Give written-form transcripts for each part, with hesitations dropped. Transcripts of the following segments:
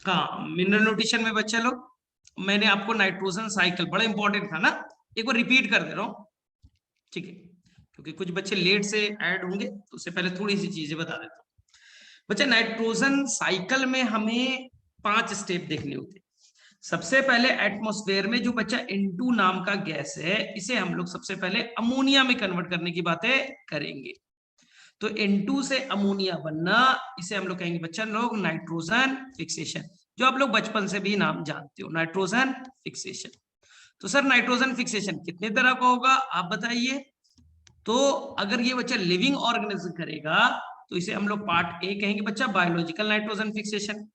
हाँ, mineral nutrition में बच्चे लोग मैंने आपको नाइट्रोजन साइकिल बड़ा इंपॉर्टेंट था ना, एक बार रिपीट कर दे रहा हूँ, ठीक है, क्योंकि कुछ बच्चे लेट से ऐड होंगे तो उससे पहले थोड़ी सी चीजें बता देता हूँ। बच्चे नाइट्रोजन साइकिल में हमें 5 स्टेप देखने होते हैं। सबसे पहले एटमॉस्फेयर में जो बच्चा N2 नाम का गैस है, इसे हम लोग सबसे पहले अमोनिया में कन्वर्ट करने की बातें करेंगे। तो N2 से अमोनिया बनना, इसे हम लोग कहेंगे बच्चा लोग नाइट्रोजन फिक्सेशन, जो आप लोग बचपन से भी नाम जानते हो, नाइट्रोजन फिक्सेशन। तो सर नाइट्रोजन फिक्सेशन कितने तरह का होगा आप बताइए। तो अगर ये बच्चा लिविंग ऑर्गेनिज्म करेगा तो इसे हम लोग पार्ट ए कहेंगे बच्चा, बायोलॉजिकल नाइट्रोजन फिक्सेशन।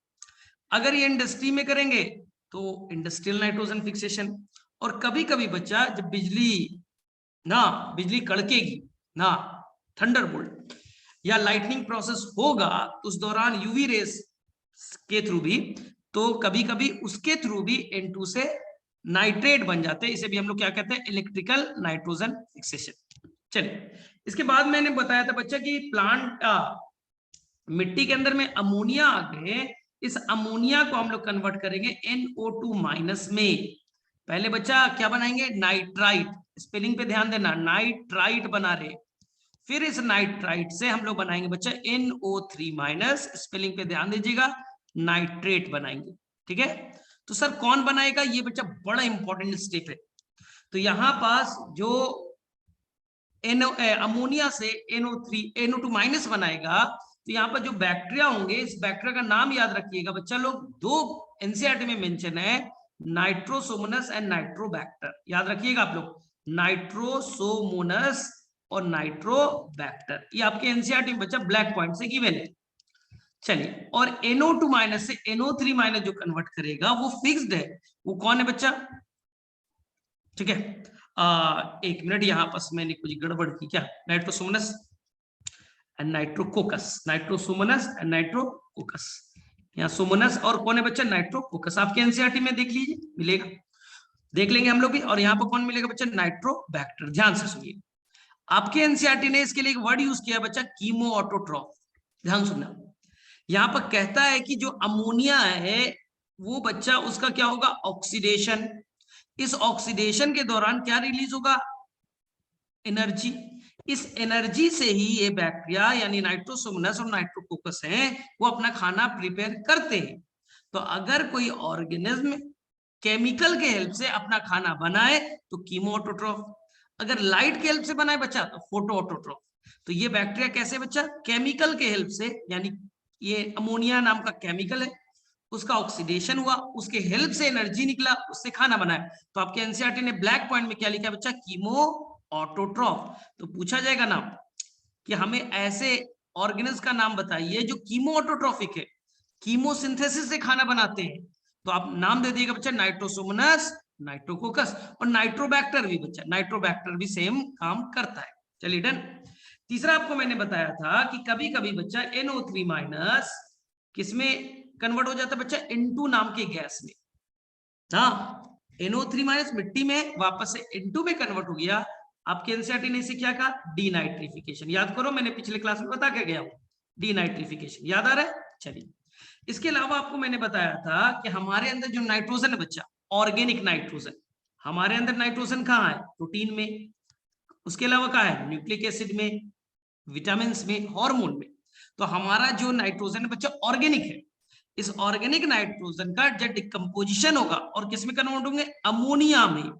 अगर ये इंडस्ट्री में करेंगे तो इंडस्ट्रियल नाइट्रोजन फिक्सेशन। और कभी कभी बच्चा जब बिजली कड़केगी ना, थंडरबोल्ट या लाइटनिंग प्रोसेस होगा, तो उस दौरान यूवी रेस के थ्रू भी, तो कभी कभी उसके थ्रू भी N2 से नाइट्रेट बन जाते हैं। इसे भी हम लोग क्या कहते हैं, इलेक्ट्रिकल नाइट्रोजन फिक्सेशन। चलिए, इसके बाद मैंने बताया था बच्चा कि प्लांट मिट्टी के अंदर में अमोनिया आ गए, इस अमोनिया को हम लोग कन्वर्ट करेंगे NO2 माइनस में। पहले बच्चा क्या बनाएंगे, नाइट्राइट, स्पेलिंग पे ध्यान देना, नाइट्राइट बना रहे। फिर इस नाइट्राइट से हम लोग बनाएंगे बच्चा NO3 माइनस, स्पेलिंग पे ध्यान दीजिएगा, नाइट्रेट बनाएंगे। ठीक है, तो सर कौन बनाएगा, ये बच्चा बड़ा इंपॉर्टेंट स्टेप है। तो यहां पास जो अमोनिया से NO2 माइनस बनाएगा, तो यहाँ पर जो बैक्टीरिया होंगे, इस बैक्टीरिया का नाम याद रखिएगा बच्चा लोग, 2 एनसीईआरटी में मेंशन है, नाइट्रोसोमोनस एंड नाइट्रोबैक्टर। याद रखिएगा आप लोग, नाइट्रोसोमोनस और नाइट्रोबैक्टर, ये आपके एनसीईआरटी में बच्चा ब्लैक पॉइंट से गिवन है। चलिए, और NO2 माइनस से NO3 माइनस जो कन्वर्ट करेगा वो फिक्स्ड है, वो कौन है बच्चा, ठीक है। एक मिनट, यहां पर मैंने कुछ गड़बड़ की क्या, Nitrosomonas and Nitrococcus, Nitrosomonas and Nitrococcus, यहाँ सोमोनस और कौन है बच्चा, नाइट्रोकोकस। आपके एनसीईआरटी में देख लीजिए, मिलेगा, देख लेंगे हम लोग भी। और यहाँ पर कौन मिलेगा बच्चा, नाइट्रोबैक्टर। ध्यान से सुनिए, आपके एनसीईआरटी ने इसके लिए एक वर्ड यूज किया बच्चा, कीमो ऑटोट्रॉफ। ध्यान सुनना, यहाँ पर कहता है कि जो अमोनिया है वो बच्चा उसका क्या होगा, ऑक्सीडेशन। इस ऑक्सीडेशन के दौरान क्या रिलीज होगा, एनर्जी। इस एनर्जी से ही ये बैक्टीरिया यानी नाइट्रोसोमोनस और नाइट्रोकोकस हैं, वो अपना खाना प्रिपेयर करते हैं। तो अगर कोई ऑर्गेनिज्म केमिकल के हेल्प से अपना खाना बनाए तो कीमो ऑटोट्रॉफ, अगर लाइट के हेल्प से बनाए बच्चा तो फोटो ऑटोट्रॉफ। तो ये बैक्टीरिया कैसे बच्चा, केमिकल के हेल्प से, यानी ये अमोनिया नाम का केमिकल है, उसका ऑक्सीडेशन हुआ, उसके हेल्प से एनर्जी निकला, उससे खाना बनाया। तो आपके एनसीईआरटी ने ब्लैक पॉइंट में क्या लिखा बच्चा, कीमो ऑटोट्रॉफ। तो पूछा जाएगा ना कि हमें ऐसे ऑर्गेनिज्म का नाम बताइए जो कीमो ऑटोट्रॉफिक है, कीमोसिंथेसिस से खाना बनाते हैं, तो आप नाम दे दिएगा बच्चा, नाइट्रोसोमोनस, नाइट्रोकोकस और नाइट्रोबैक्टर भी बच्चा, नाइट्रोबैक्टर भी सेम काम करता है। चलिए डन। तीसरा आपको मैंने बताया था कि कभी कभी बच्चा NO3 माइनस किसमें कन्वर्ट हो जाता है बच्चा, N2 नाम के गैस में। हाँ, NO3 माइनस मिट्टी में वापस से N2 में कन्वर्ट हो गया। आपके एनसीईआरटी ने इसे क्या कहा, डीनाइट्रिफिकेशन। याद करो, मैंने पिछले क्लास में बता के गया हूं, डीनाइट्रिफिकेशन याद आ रहा है। चलिए, इसके अलावा आपको मैंने बताया था कि हमारे अंदर जो नाइट्रोजन है बच्चा, ऑर्गेनिक नाइट्रोजन, हमारे अंदर नाइट्रोजन कहाँ है, प्रोटीन में, उसके अलावा कहाँ है, न्यूक्लिक एसिड में, विटामिन में, हार्मोन में। तो हमारा जो नाइट्रोजन है बच्चा ऑर्गेनिक है। इस ऑर्गेनिक नाइट्रोजन का जब डिकम्पोजिशन होगा और किस में कन्वर्ट होंगे, अमोनिया में,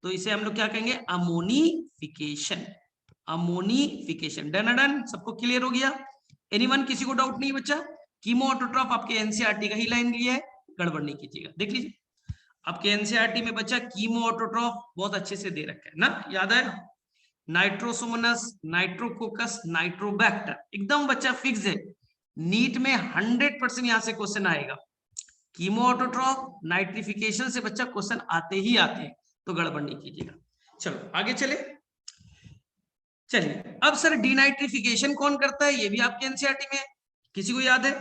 तो इसे हम लोग क्या कहेंगे, अमोनिफिकेशन। अमोनिफिकेशन, डन डन, सबको क्लियर हो गया, एनीवन, किसी को डाउट नहीं बच्चा। कीमो ऑटोट्रॉफ आपके एनसीईआरटी का ही लाइन लिया है, गड़बड़ नहीं कीजिएगा। देख लीजिए, आपके एनसीईआरटी में बच्चा कीमो ऑटोट्रॉफ बहुत अच्छे से दे रखा है ना, याद है, नाइट्रोसोमोनस, नाइट्रोकोकस, नाइट्रोबैक्टर, एकदम बच्चा फिक्स है। नीट में 100% यहां से क्वेश्चन आएगा, कीमो ऑटोट्रॉफ, नाइट्रिफिकेशन से बच्चा क्वेश्चन आते ही आते हैं, तो गड़बड़ नहीं कीजिएगा। चलो आगे चले। चलिए, अब सर डीनाइट्रिफिकेशन कौन करता है, ये भी आपके एनसीईआरटी में किसी को याद है,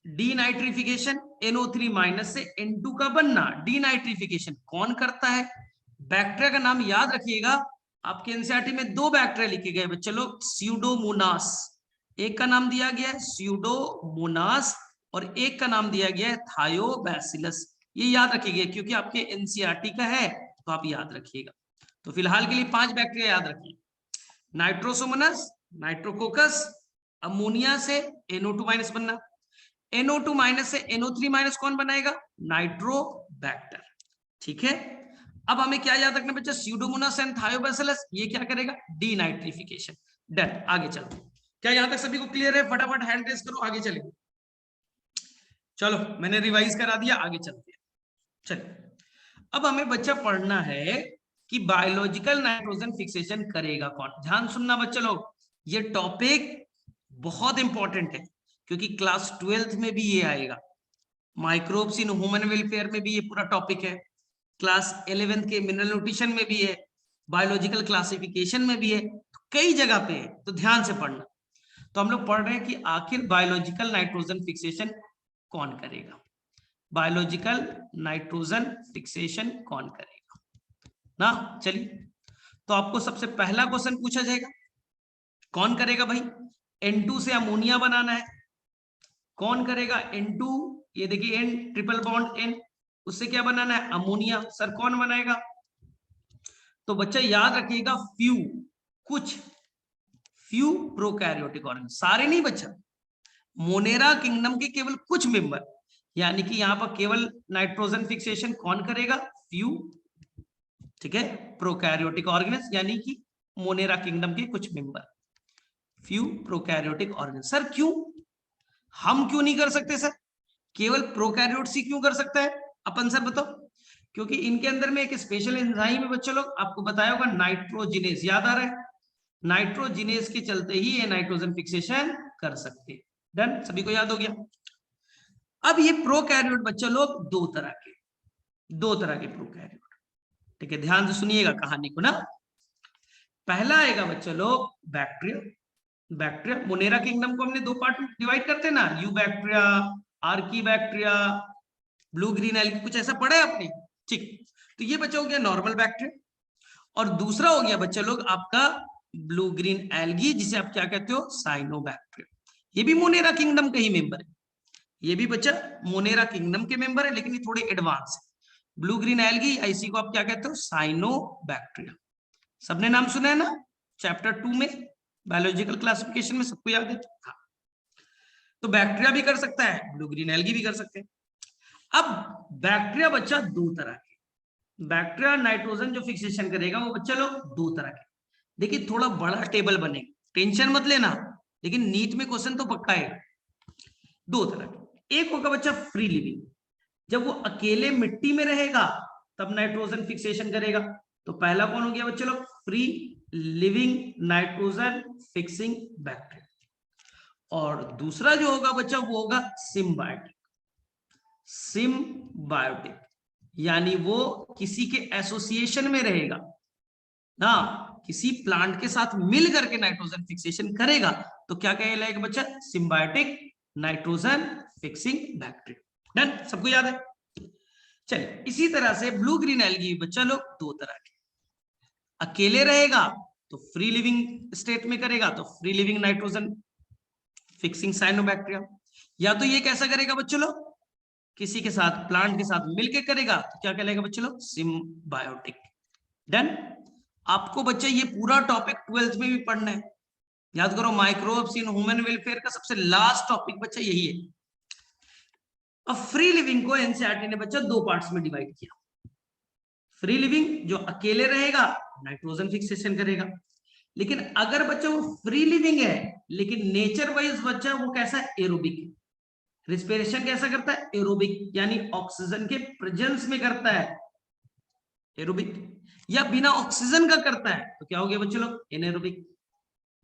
डीनाइट्रिफिकेशन, NO3 माइनस से N2 का बनना, डीनाइट्रिफिकेशन कौन करता है, बैक्टीरिया का नाम याद रखिएगा। आपके एनसीईआरटी में 2 बैक्टीरिया लिखे गए बच्चे लोग, स्यूडोमोनास, एक का नाम दिया गया है स्यूडोमोनास, और एक का नाम दिया गया है थायोबैसिलस। ये याद रखिएगा क्योंकि आपके एनसीईआरटी का है, तो आप याद रखिएगा। तो फिलहाल के लिए 5 बैक्टीरिया याद रखिए, नाइट्रोसोमोनास, नाइट्रोकोकस, अमोनिया से NO2- बनना, NO2- से NO3- कौन बनाएगा? नाइट्रोबैक्टर। ठीक है, अब हमें क्या याद रखना बच्चा? स्यूडोमोनास एंड थायोबैसिलस, ये क्या करेगा? डीनाइट्रिफिकेशन। डन, आगे चलो। क्या यहां तक सभी को क्लियर है? फटाफट हैंड रेज करो, आगे चलेंगे। चलो मैंने रिवाइज करा दिया, आगे चलते हैं। चलिए अब हमें बच्चा पढ़ना है कि बायोलॉजिकल नाइट्रोजन फिक्सेशन करेगा कौन। ध्यान सुनना बच्चा लोग, ये टॉपिक बहुत इंपॉर्टेंट है क्योंकि क्लास 12th में भी ये आएगा, माइक्रोब्स इन ह्यूमन वेलफेयर में भी ये पूरा टॉपिक है, क्लास 11th के मिनरल न्यूट्रिशन में भी है, बायोलॉजिकल क्लासिफिकेशन में भी है, तो कई जगह पे है, तो ध्यान से पढ़ना। तो हम लोग पढ़ रहे हैं कि आखिर बायोलॉजिकल नाइट्रोजन फिक्सेशन कौन करेगा, बायोलॉजिकल नाइट्रोजन फिक्सेशन कौन करेगा ना। चलिए, तो आपको सबसे पहला क्वेश्चन पूछा जाएगा, कौन करेगा भाई? N2 से अमोनिया बनाना है, कौन करेगा? N2, ये देखिए N ट्रिपल बॉन्ड N, उससे क्या बनाना है? अमोनिया। सर कौन बनाएगा? तो बच्चा याद रखिएगा, फ्यू, कुछ, फ्यू प्रोकैरियोटिक ऑर्गेनिज्म, सारे नहीं बच्चा, मोनेरा किंगडम के केवल कुछ मेंबर, यानी कि यहां पर केवल नाइट्रोजन फिक्सेशन कौन करेगा? फ्यू। ठीक है, प्रोकैरियोटिक ऑर्गेनिज्म यानी कि मोनेरा किंगडम के कुछ member, few prokaryotic organism. Sir क्यों, हम क्यों नहीं कर सकते सर? केवल प्रोकैरियोट्स ही क्यों कर सकता है अपन? सर बताओ। क्योंकि इनके अंदर में एक स्पेशल एंजाइम है बच्चों लोग, आपको बताया होगा, नाइट्रोजिनेज, याद आ रहा है? नाइट्रोजिनेज के चलते ही ये नाइट्रोजन फिक्सेशन कर सकते हैं। डन, सभी को याद हो गया। अब ये प्रोकैरियोट बच्चा लोग दो तरह के प्रोकैरियोट, ठीक है, ध्यान से सुनिएगा कहानी को ना। पहला आएगा बच्चा लोग बैक्टीरिया। बैक्टीरिया, मोनेरा किंगडम को हमने दो पार्ट में डिवाइड करते हैं ना, you bacteria, Archie bacteria, blue green algae, कुछ ऐसा पढ़ा है आपने? ठीक, तो ये बच्चा हो गया नॉर्मल बैक्टीरिया। और दूसरा हो गया बच्चा लोग आपका ब्लू ग्रीन एल्गी, जिसे आप क्या कहते हो? साइनोबैक्टीरिया। ये भी मोनेरा किंगडम का ही मेंबर है, ये भी बच्चा मोनेरा किंगडम के मेंबर है, लेकिन ये थोड़े एडवांस है। ब्लू ग्रीन एल्गी, इसी को आप क्या कहते हो? साइनोबैक्टीरिया। सबने नाम सुना है ना चैप्टर 2 में, बायोलॉजिकल क्लासिफिकेशन में, सबको याद है? हाँ, तो बैक्टीरिया भी कर सकता है, ब्लू ग्रीन एल्गी भी कर सकते हैं। अब बैक्टीरिया बच्चा दो तरह के, बैक्टीरिया नाइट्रोजन जो फिक्सेशन करेगा वो बच्चा लोग दो तरह के। देखिए थोड़ा बड़ा टेबल बनेगा, टेंशन मत लेना, लेकिन नीट में क्वेश्चन तो पक्का है। दो तरह के, एक होगा बच्चा फ्री लिविंग, जब वो अकेले मिट्टी में रहेगा तब नाइट्रोजन फिक्सेशन करेगा। तो पहला कौन हो गया बच्चे लोग? Free living nitrogen fixing bacteria. और दूसरा जो होगा बच्चा वो होगा सिम्बायोटिक। सिम्बायोटिक यानी वो किसी के एसोसिएशन में रहेगा ना, किसी प्लांट के साथ मिल करके नाइट्रोजन फिक्सेशन करेगा, तो क्या कहलाएगा बच्चा? Symbiotic nitrogen fixing bacteria. Done, सबको याद है? चलिए, इसी तरह से ब्लू ग्रीन एल्गी बच्चा लोग दो तरह के, अकेले रहेगा तो फ्री लिविंग स्टेट में करेगा, तो free living nitrogen fixing cyanobacteria, या तो ये कैसा करेगा बच्चों लोग? किसी के साथ, प्लांट के साथ मिलकर करेगा, तो क्या कहलाएगा बच्चों लोग? सिम्बायोटिक। डन, आपको बच्चे ये पूरा टॉपिक 12th में भी पढ़ना है, याद करो, माइक्रोब्स इन ह्यूमन वेलफेयर का सबसे लास्ट टॉपिक बच्चा यही है। अब फ्री लिविंग को एनसीईआरटी ने बच्चा दो पार्ट्स में डिवाइड किया। फ्री लिविंग जो अकेले रहेगा नाइट्रोजन फिक्सेशन करेगा, लेकिन अगर बच्चा वो फ्री लिविंग है लेकिन नेचर वाइज बच्चा वो कैसा है? एरोबिक, रिस्पिरेशन कैसा करता है? एरोबिक, यानी ऑक्सीजन के प्रेजेंस में करता है एरोबिक, या बिना ऑक्सीजन का करता है तो क्या हो गया बच्चों लोग? एनारोबिक।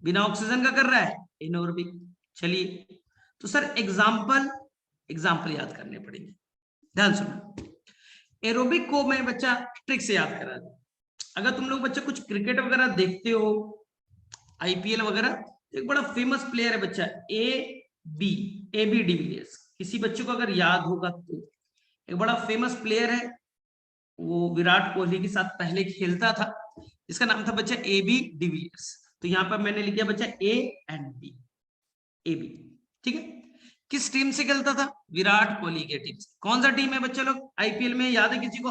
बिना ऑक्सीजन का कर रहा है, एनारोबिक। चलिए, तो सर एग्जाम्पल याद करने पड़ेंगे, ध्यान सुनो। एरोबिक को मैं बच्चा ट्रिक से याद करा दूं। अगर तुम लोग बच्चा कुछ क्रिकेट वगैरह देखते हो, आईपीएल वगैरह, एक बड़ा फेमस प्लेयर है बच्चा ए बी डिविलियर्स, किसी बच्चे को अगर याद होगा तो, एक बड़ा फेमस प्लेयर है, वो विराट कोहली के साथ पहले खेलता था, इसका नाम था बच्चा ए बी डिविलियर्स। तो यहां पर मैंने लिख दिया बच्चा A and B, A B, ठीक है। किस टीम से खेलता था? विराट कोहली के टीम से। कौन सा टीम है बच्चे लोग आईपीएल में? याद है किसी को?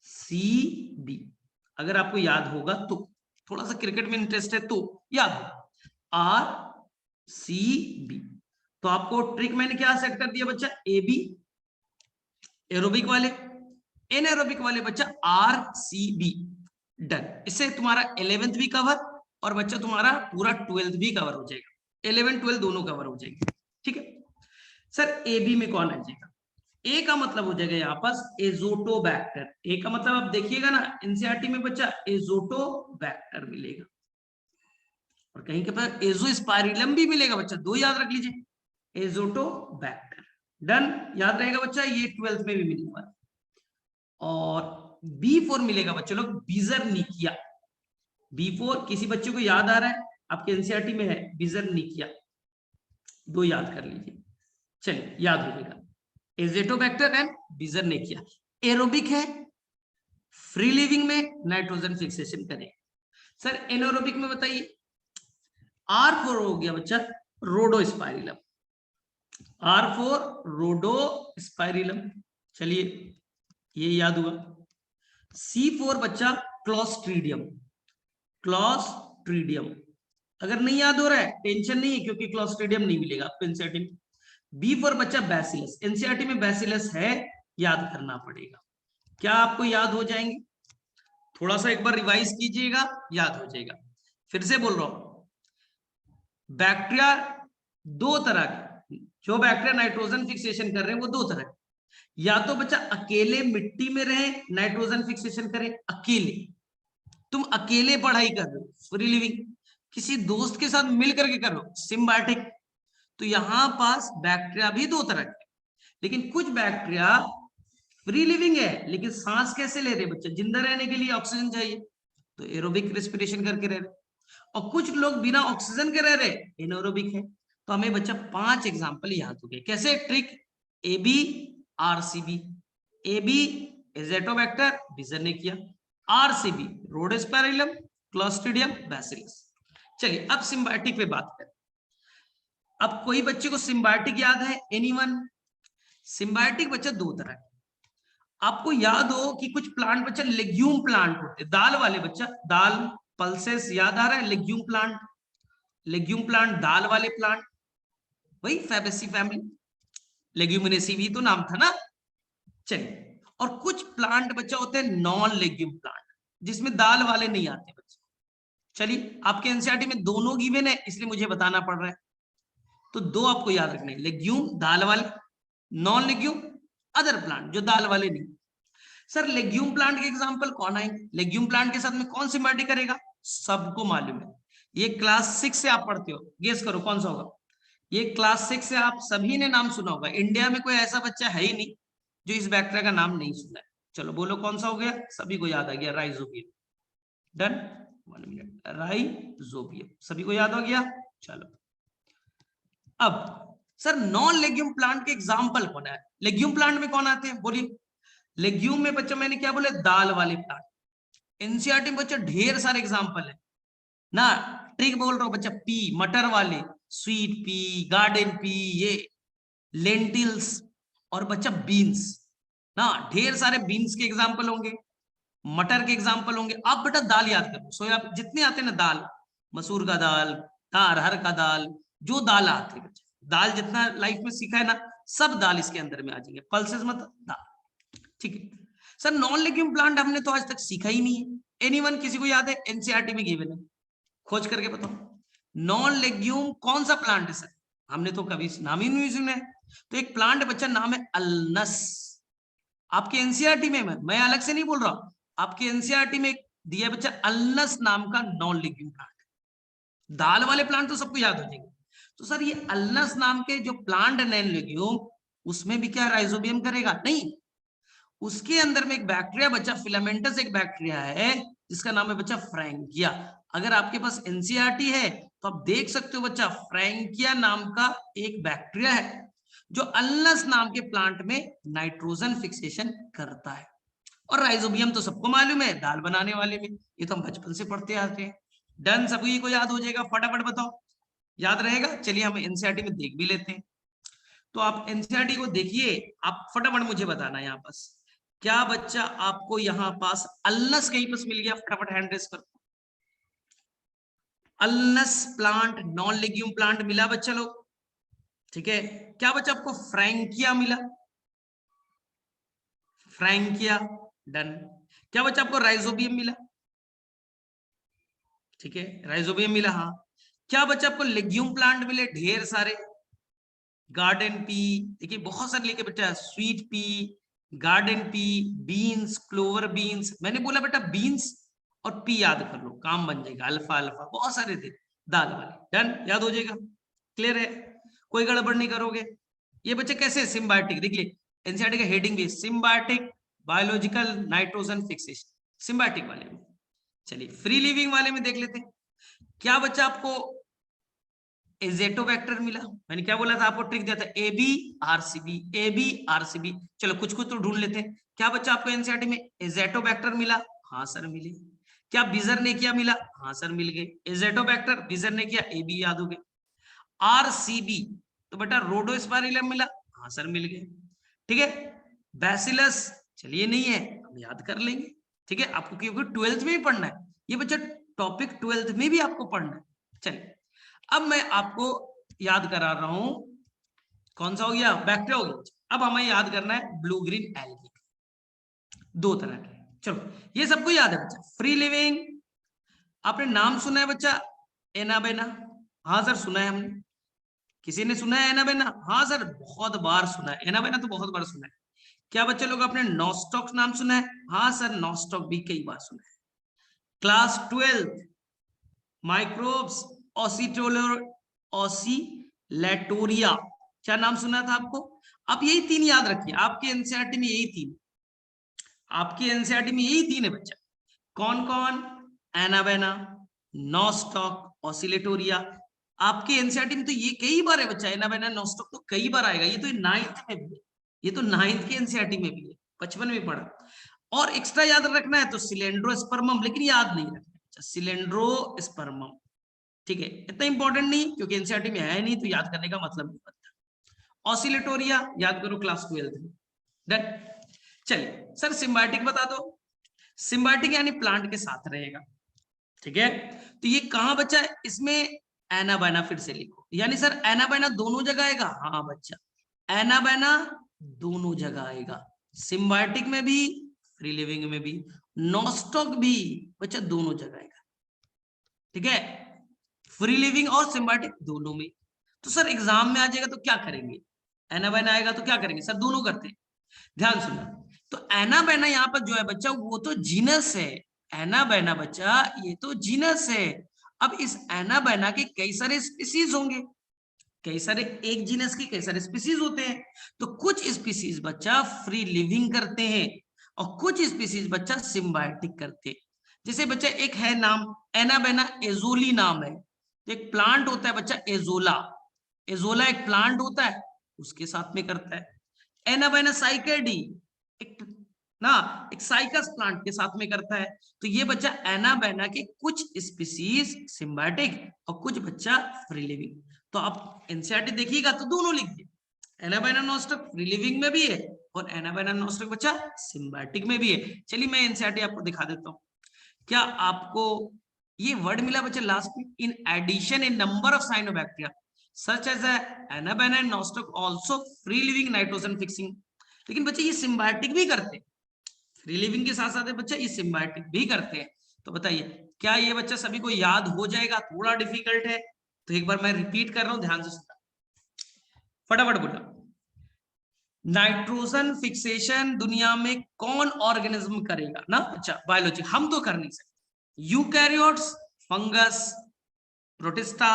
RCB। अगर आपको याद होगा तो, थोड़ा सा क्रिकेट में इंटरेस्ट है तो याद हो, RCB। तो आपको ट्रिक मैंने क्या सेट कर दिया बच्चा? AB एरोबिक वाले, एनाएरोबिक वाले बच्चा RCB। डन। इससे तुम्हारा 11th भी कवर और बच्चा तुम्हारा पूरा 12th भी कवर हो जाएगा, 11 12 दोनों कवर हो जाएंगे। ठीक है सर, AB में कौन आ जाएगा? ए का मतलब हो जाएगा यहाँ पास एजोटोबैक्टर। ए का मतलब आप देखिएगा ना एनसीईआरटी में बच्चा एजोटोबैक्टर मिलेगा, और कहीं के पास एजोस्पाइरिलम भी मिलेगा बच्चा, दो याद रख लीजिए, एजोटोबैक्टर। डन, याद रहेगा बच्चा, ये 12th में भी मिलने वाला। और B4 मिलेगा बच्चों लोग बीजरनिकिया। B4 किसी बच्चे को याद आ रहा है? आपके एनसीईआरटी में है बीजरनिकिया, दो याद कर लीजिए, चलिए याद हो जाएगा। Azotobacter and beijerinckia. एरोबिक है, फ्री लिविंग में नाइट्रोजन फिक्सेशन करें। सर एनारोबिक में बताइए, R4 हो गया बच्चा रोडोस्पाइरिलम, R4 रोडोस्पाइरिलम, चलिए ये याद हुआ। C4 बच्चा क्लॉस्ट्रीडियम, क्लॉस्ट्रीडियम। अगर नहीं याद हो रहा है टेंशन नहीं है, क्योंकि क्लॉस्ट्रीडियम नहीं मिलेगा आपको एनसीईआरटी में। B4 बच्चा बैसिलस, एनसीईआरटी में बैसिलस है, याद करना पड़ेगा। क्या आपको याद हो जाएंगे? थोड़ा सा एक बार रिवाइज कीजिएगा, याद हो जाएगा। फिर से बोल रहा हूं, बैक्टीरिया दो तरह के, जो बैक्टीरिया नाइट्रोजन फिक्सेशन कर रहे हैं वो दो तरह के, या तो बच्चा अकेले मिट्टी में रहे नाइट्रोजन फिक्सेशन करें, अकेले, तुम अकेले पढ़ाई कर रहे हो फ्री लिविंग, किसी दोस्त के साथ मिल करके कर रहे हो सिम्बायोटिक। तो यहां पास बैक्टीरिया भी दो तरह के, लेकिन कुछ बैक्टीरिया फ्री लिविंग है लेकिन सांस कैसे ले रहे बच्चे? जिंदा रहने के लिए ऑक्सीजन चाहिए, तो एरोबिक रेस्पिरेशन करके रह रहे। और कुछ लोग बिना ऑक्सीजन के रह रहे, एनारोबिक है। तो हमें बच्चा 5 एग्जांपल याद हो गए। कैसे trick? AB RCB, AB azotobacter beijerinckia, RCB rhodospirillum, clostridium bacillus. चलिए अब सिम्बायोटिक पे बात करें। अब कोई बच्चे को सिम्बायोटिक याद है? एनीवन? सिम्बायोटिक बच्चा दो तरह है। आपको याद हो कि कुछ प्लांट बच्चा लेग्यूम प्लांट होते, दाल वाले बच्चा, दाल पल्सेस याद आ रहा है? लेग्यूम प्लांट, लेग्यूम प्लांट दाल वाले प्लांट, वही फैबेसी फैमिली, लेग्यूमिनेसी भी तो नाम था ना। चलिए, और कुछ प्लांट बच्चा होते हैं नॉन लेग्यूम प्लांट, जिसमें दाल वाले नहीं आते बच्चे। चलिए आपके एनसीईआरटी में दोनों गिवन है, इसलिए मुझे बताना पड़ रहा है। तो दो आपको याद रखने, लेग्यूम दाल वाले, नॉन लेग्यूम अदर प्लांट जो दाल वाले नहीं। सर लेग्यूम प्लांट के एग्जांपल कौन आएंगे? लेग्यूम प्लांट के साथ में कौन सिम्बायोटिक करेगा? सबको मालूम है, ये क्लास 6 से आप पढ़ते हो, गेस करो कौन सा होगा? ये क्लास 6 से आप सभी ने नाम सुना होगा, इंडिया में कोई ऐसा बच्चा है ही नहीं जो इस बैक्टीरिया का नाम नहीं सुना है। चलो बोलो कौन सा हो गया? सभी को याद आ गया, राइजोबियम। डन, 1 मिनट, राइजोबियम सभी को याद हो गया। चलो अब सर नॉन लेग्यूम प्लांट के एग्जाम्पल कौन है? लेग्यूम प्लांट में कौन आते हैं बोलिए? लेग्यूम में बच्चा मैंने क्या बोला? दाल वाले प्लांट। एनसीईआरटी में बच्चा ढेर सारे एग्जांपल है ना, ट्रिक बोल रहा हूं बच्चा, पी मटर वाले, स्वीट पी, गार्डन पी, ये लेंटिल्स, और बच्चा बीन्स ना, ढेर सारे बीन्स के एग्जांपल होंगे, मटर के एग्जांपल होंगे। आप बेटा दाल याद करो, सोया जितने आते हैं ना दाल, मसूर का दाल, अरहर का दाल, जो दाल आते हैं बच्चा, दाल जितना लाइफ में सीखा है ना, सब दाल इसके अंदर में आ जाएंगे, पल्सेस मतलब दाल। ठीक है सर, नॉन लेग्यूम प्लांट हमने तो आज तक सीखा ही नहीं है। एनीवन, किसी को याद है? एनसीईआरटी में गिवन है, खोज करके बताओ। नॉन लेग्यूम कौन सा प्लांट है सर? हमने तो कभी नाम ही नहीं सुना है। तो एक प्लांट बच्चा नाम है अल्नस, आपके एनसीईआरटी में, मैं अलग से नहीं बोल रहा हूं, आपके एनसीईआरटी में दिया बच्चा अल्नस नाम का नॉन लेग्यूम प्लांट। दाल वाले प्लांट तो सबको याद हो जाएंगे। तो सर ये अल्नस नाम के जो प्लांट है नॉन लेग्यूम, उसमें भी क्या राइजोबियम करेगा? नहीं, उसके अंदर में एक बैक्टीरिया बच्चा, फिलामेंटस एक बैक्टीरिया है जिसका नाम है बच्चा फ्रैंकिया। अगर आपके पास एनसीईआरटी है तो आप देख सकते हो बच्चा, फ्रैंकिया नाम का एक बैक्टीरिया है जो अल्नस नाम के प्लांट में नाइट्रोजन फिक्सेशन करता है। और राइजोबियम तो सबको मालूम है, दाल बनाने वाले में, ये तो हम बचपन से पढ़ते आते हैं। डन, सभी को याद हो जाएगा, फटाफट बताओ। याद रहेगा? चलिए हम एनसीईआरटी में देख भी लेते हैं। तो आप एनसीईआरटी को देखिए, आप फटाफट मुझे बताना यहाँ पास क्या बच्चा आपको यहाँ पास अल्नस कहीं पास मिल गया? फटाफट हैंड रेस कर। अल्नस प्लांट, नॉन लेग्यूम प्लांट मिला बच्चा लोग? ठीक है। क्या बच्चा आपको फ्रैंकिया मिला? Frankia, done. क्या बच्चा आपको राइजोबियम मिला? ठीक है, राइजोबियम मिला। हाँ। क्या बच्चा आपको लेग्यूम प्लांट मिले? ढेर सारे। गार्डन पी, देखिए बहुत सारे लिखे बेटा, sweet pea, garden pea, beans, clover beans. मैंने बोला बेटा बीन्स और पी याद कर लो, काम बन जाएगा। अल्फा अल्फा बहुत सारे थे दाल वाले। डन, याद हो जाएगा। क्लियर है? कोई गड़बड़ नहीं करोगे। ये बच्चे कैसे सिम्बायोटिक, देखिए एनसीईआरटी का हेडिंग भी symbiotic biological nitrogen fixation, symbiotic वाले में। चलिए फ्री लिविंग वाले में देख लेते हैं। क्या बच्चा आपको एजेटोबैक्टर मिला? मैंने क्या बोला था आपको, ट्रिक दिया था, एबी आरसीबी, एबी आरसीबी। चलो कुछ कुछ तो ढूंढ लेते हैं। क्या बच्चा आपको एनसीईआरटी में एजेटोबैक्टर मिला? हाँ सर मिले। क्या बिजरनेकिया मिला? हाँ सर मिल गए। एजेटोबैक्टर, बिजरनेकिया, एबी याद हो गए। आरसीबी तो बेटा रोडोस्पाइरिलम मिला? हाँ सर मिल गए। ठीक है। बैसिलस, चलिए नहीं है, हम याद कर लेंगे। ठीक है, आपको क्योंकि 12th में भी पढ़ना है ये बच्चा, टॉपिक 12th में भी आपको पढ़ना है। चलिए अब मैं आपको याद करा रहा हूं, कौन सा हो गया? बैक्टीरिया हो गया। अब हमें याद करना है ब्लू ग्रीन एल्गी, दो तरह के। चलो ये सबको याद है बच्चा। फ्री लिविंग, आपने नाम सुना है बच्चा एनाबेना? हाँ सर सुना है हमने। किसी ने सुना है एनाबेना? हाँ सर बहुत बार सुना है एनाबेना, तो बहुत बार सुना है। क्या बच्चे लोग आपने नॉस्टॉक नाम सुना है? हाँ सर नॉस्टॉक भी कई बार सुना है। क्लास 12 माइक्रोब्स ऑसिलेटोरिया, क्या नाम सुना था आपको? आप यही तीन याद रखिए, आपके एनसीईआरटी में यही तीन, आपके एनसीईआरटी में यही तीन है बच्चा। कौन कौन? Anabaena, nostoc, Oscillatoria. आपके एनसीईआरटी में तो ये कई बार है बच्चा, एनाबेना नॉस्टॉक तो कई बार आएगा। ये तो 9th में भी है, ये तो 9th के एनसीईआरटी में भी है, 55 में पढ़ा। और एक्स्ट्रा याद रखना है तो सिलेंड्रोस्पर्मम, लेकिन याद नहीं रखना, सिलेंड्रोस्पर्मम। ठीक है, इतना इंपॉर्टेंट नहीं क्योंकि एनसीईआरटी में है नहीं, तो याद करने का मतलब नहीं बनता। ऑसिलेटोरिया याद करो क्लास 12 में। डन। चलिए सर सिम्बायोटिक बता दो। सिम्बायोटिक यानी प्लांट के साथ रहेगा। ठीक है, तो ये कहां बच्चा है? इसमें एनाबाइना फिर से लिखो, यानी सर एनाबाइना दोनों जगह आएगा? हाँ बच्चा एनाबाइना दोनों जगह आएगा, सिम्बायोटिक में भी, फ्री लिविंग में भी, नॉस्टॉक भी बच्चा दोनों जगह आएगा। ठीक है, फ्री लिविंग और सिम्बायोटिक दोनों में। तो सर एग्जाम में आ जाएगा तो क्या करेंगे? एनाबाइना आएगा तो क्या करेंगे? सर दोनों करते हैं। ध्यान सुनना, तो एनाबेना यहाँ पर जो है बच्चा वो तो जीनस है। एनाबेना बच्चा ये तो जीनस है। अब इस एनाबेना के कई सारे स्पीसीज होंगे, कई सारे, एक जीनस के कई सारे स्पीसीज होते हैं। तो कुछ स्पीसीज बच्चा फ्री लिविंग करते हैं और कुछ स्पीसीज बच्चा सिम्बायोटिक करते हैं। जैसे बच्चा एक है नाम एनाबेना एजोली नाम है, तो एक प्लांट होता है बच्चा एजोला, एजोला एक प्लांट होता है उसके साथ में करता है। एनाबेना साइकेडी एक ना, एक साइकस प्लांट के साथ में करता है। तो ये बच्चा एनाबेना के कुछ स्पीसीज सिम्बायोटिक और कुछ बच्चा फ्री लिविंग। तो आप एनसीईआरटी देखिएगा तो दोनों लिखिए, एनाबेना नॉस्टॉक फ्री लिविंग में भी है और एनाबेना नॉस्टॉक बच्चा सिम्बायोटिक में भी है। चलिए मैं एनसीईआरटी आपको दिखा देता हूँ। क्या आपको ये वर्ड मिला बच्चा लास्ट में? In addition in number of cyanobacteria such as anabaena and nostoc also free living nitrogen fixing. लेकिन बच्चे ये सिम्बायोटिक भी करते हैं, फ्री लिविंग के साथ साथ बच्चा ये सिम्बायोटिक भी करते हैं। तो बताइए क्या ये बच्चा सभी को याद हो जाएगा? थोड़ा डिफिकल्ट है, तो एक बार मैं रिपीट कर रहा हूं, ध्यान से सुनना, फटाफट बोला। नाइट्रोजन फिक्सेशन दुनिया में कौन ऑर्गेनिज्म करेगा ना? अच्छा बायोलॉजी हम तो कर नहीं सकते, यूकैरियोट्स, फंगस, प्रोटिस्टा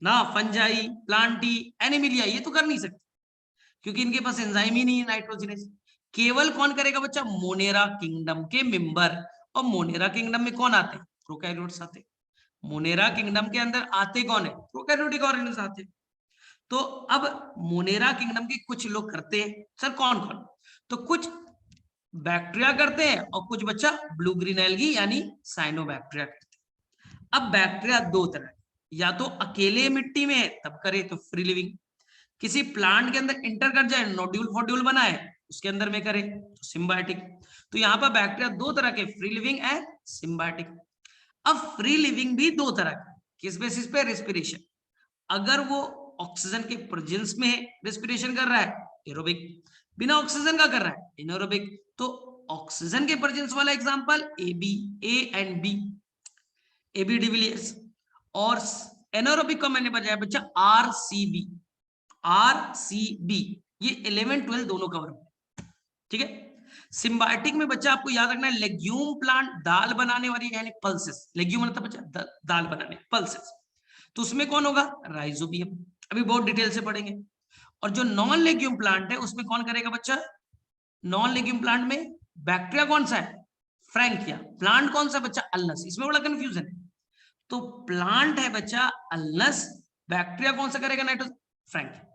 ना, फंजाई, प्लांटी, एनिमिलिया, ये तो कर नहीं सकते क्योंकि इनके पास एंजाइम ही नहीं है नाइट्रोजनेस। केवल कौन करेगा बच्चा? मोनेरा किंगडम के मेंबर। और मोनेरा किंगडम में कौन आते हैं? प्रोकैरियोट्स आते हैं। मोनेरा किंगडम के अंदर आते कौन है? प्रोकैरियोटिक ऑर्गेनिज्म आते हैं। तो अब मोनेरा किंगडम के कुछ लोग करते हैं, सर कौन कौन? तो कुछ बैक्टीरिया करते हैं और कुछ बच्चा ब्लू ग्रीन एल्गी यानी साइनोबैक्टीरिया करते हैं। अब बैक्टीरिया दो तरह, या तो अकेले मिट्टी में है तब करे तो फ्री लिविंग, किसी प्लांट के अंदर इंटर कर जाए, नोड्यूल फॉड्यूल बनाए, उसके अंदर में करे तो सिम्बायोटिक। तो यहाँ पर बैक्टीरिया दो तरह के, फ्री लिविंग एंड सिम्बायोटिक। अब फ्री लिविंग भी दो तरह के, किस बेसिस पे? रेस्पिरेशन। अगर वो ऑक्सीजन के प्रेजेंस में रेस्पिरेशन कर रहा है एरोबिक, बिना ऑक्सीजन का कर रहा है एनारोबिक। तो ऑक्सीजन के प्रेजेंस वाला example A B, A and B, A B de Villiers. और एनारोबिक का मैंने बताया बच्चा आरसीबी, आरसीबी, ये 11 12 दोनों कवर, ठीक है। सिम्बायोटिक में बच्चा आपको याद रखना है लेग्यूम प्लांट, दाल बनाने वाली यानी पल्सेस, लेग्यूम मतलब बच्चा दाल बनाने, पल्सेस। तो उसमें कौन होगा? राइजोबियम, अभी बहुत डिटेल से पढ़ेंगे। और जो नॉन लेग्यूम प्लांट है उसमें कौन करेगा बच्चा? नॉन लेग्यूम प्लांट में बैक्टीरिया कौन सा है? फ्रैंकिया। प्लांट कौन सा बच्चा? अल्नस। इसमें बड़ा कंफ्यूजन है। तो प्लांट है बच्चा अल्नस, बैक्टीरिया कौन सा करेगा? Nitrogen, Frankia.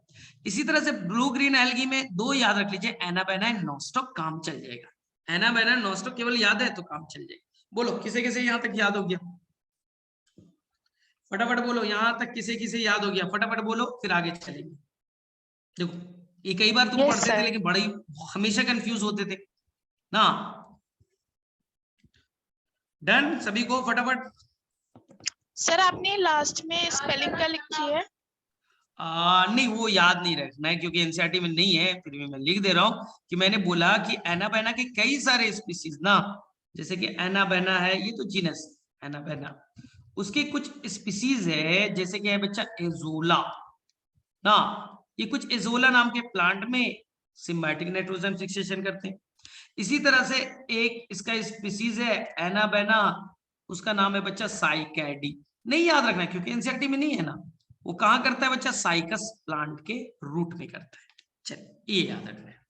इसी तरह से ब्लू ग्रीन एल्गी में दो याद रख लीजिए, एनाबेना एंड नॉस्टॉक, काम चल जाएगा। एनाबेना नॉस्टॉक केवल याद है तो काम चल जाएगा। बोलो किसे किसे यहां तक याद हो गया? फटाफट बोलो, यहां तक किसे किसे याद हो गया? फटाफट बोलो, फिर आगे चलेंगे। देखो ये कई बार तुम पढ़ते थे लेकिन बड़े हमेशा कंफ्यूज होते थे ना। डन सभी को? फटाफट। सर आपने लास्ट में स्पेलिंग क्या लिखी है? नहीं वो याद नहीं रखना है क्योंकि एनसीईआरटी में नहीं है, फिर भी मैं लिख दे रहा हूं कि मैंने बोला कि एनाबेना के कई सारे स्पीसीज ना, जैसे कि एनाबेना है, ये तो जीनस एनाबेना, उसके कुछ स्पीसीज है जैसे कि है बच्चा एजोला ना, ये कुछ एजोला नाम के प्लांट में सिम्बायोटिक नाइट्रोजन फिक्सेशन करते हैं। इसी तरह से एक इसका स्पीसीज है एनाबेना, उसका नाम है बच्चा साइकैडी। नहीं याद रखना क्योंकि एनसीईआरटी में नहीं है ना। वो कहां करता है बच्चा? साइकस प्लांट के रूट में करता है। चल ये याद रखना है।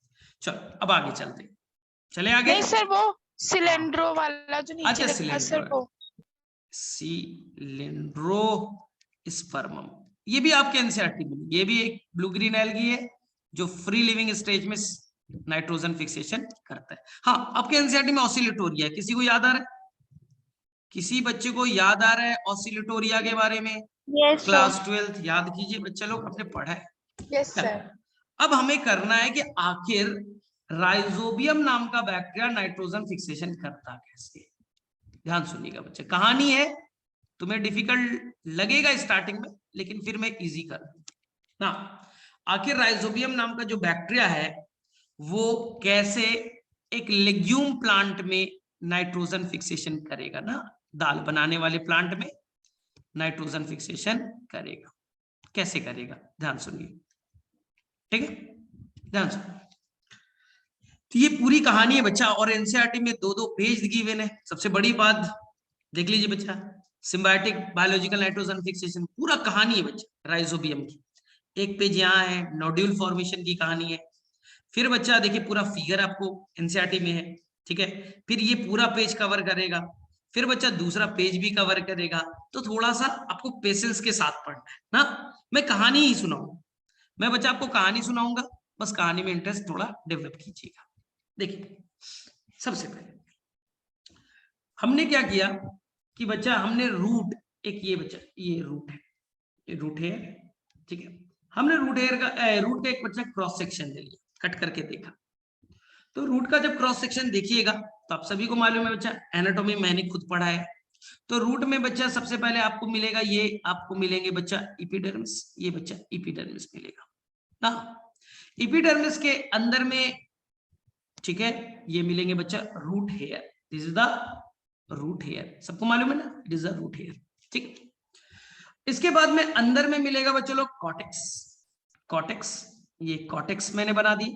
चलो अब आगे चलते, चले आगे। नहीं सर वो सिलेंड्रो वाला जो नीचे अच्छा लिखा है सर, वो सिलेंड्रो स्पर्मम, ये भी आपके एनसीईआरटी में, ये भी एक ब्लू ग्रीन एल्गी है जो फ्री लिविंग स्टेज में नाइट्रोजन फिक्सेशन करता है। हाँ आपके एनसीईआरटी में ऑसिलेटोरिया, किसी को याद आ रहा है? किसी बच्चे को याद आ रहा है ऑसिलेटोरिया के बारे में? क्लास 12th याद कीजिए बच्चा लोग, अपने पढ़ा है। Yes sir. अब हमें करना है कि आखिर राइजोबियम नाम का बैक्टीरिया नाइट्रोजन फिक्सेशन करता कैसे? ध्यान सुनिएगा बच्चे, कहानी है, तुम्हें डिफिकल्ट लगेगा स्टार्टिंग में लेकिन फिर मैं इजी कर ना। आखिर राइजोबियम नाम का जो बैक्टीरिया है वो कैसे एक लेग्यूम प्लांट में नाइट्रोजन फिक्सेशन करेगा ना, दाल बनाने वाले प्लांट में नाइट्रोजन फिक्सेशन करेगा। कैसे करेगा ध्यान सुनिए, ठीक है, ध्यान सुनिए। तो ये पूरी कहानी है बच्चा, और एनसीईआरटी में 2-2 पेज गिवन है। सबसे बड़ी बात देख लीजिए बच्चा, सिम्बायोटिक बायोलॉजिकल नाइट्रोजन फिक्सेशन पूरा कहानी है बच्चा राइजोबियम की। एक पेज यहाँ है नोड्यूल फॉर्मेशन की कहानी है। फिर बच्चा देखिए पूरा फिगर आपको एनसीईआरटी में है, ठीक है। फिर ये पूरा पेज कवर करेगा, फिर बच्चा दूसरा पेज भी कवर करेगा। तो थोड़ा सा आपको पेशेंस के साथ पढ़ना है ना। मैं कहानी ही सुनाऊंगा, मैं बच्चा आपको कहानी सुनाऊंगा, बस कहानी में इंटरेस्ट थोड़ा डेवलप कीजिएगा। देखिए सबसे पहले हमने क्या किया कि बच्चा हमने रूट, एक ये बच्चा ये रूट है, ये रूट हेयर, ठीक है। हमने रूट हेयर का रूट का एक बच्चा क्रॉस सेक्शन ले लिया, कट करके देखा। तो रूट का जब क्रॉस सेक्शन देखिएगा तो आप सभी को मालूम है बच्चा, एनाटॉमी मैंने खुद पढ़ा है। तो रूट में बच्चा सबसे पहले आपको मिलेगा, ये आपको मिलेंगे बच्चा एपिडर्मिस, ये बच्चा एपिडर्मिस मिलेगा ना। एपिडर्मिस के अंदर में, ठीक है, ये मिलेंगे बच्चा root hair, this is the root hair, सबको मालूम है ना, it is the root hair, ठीक है। इसके बाद में अंदर में मिलेगा बच्चा लोग कॉटेक्स, कॉटेक्स, ये कॉटेक्स मैंने बना दी।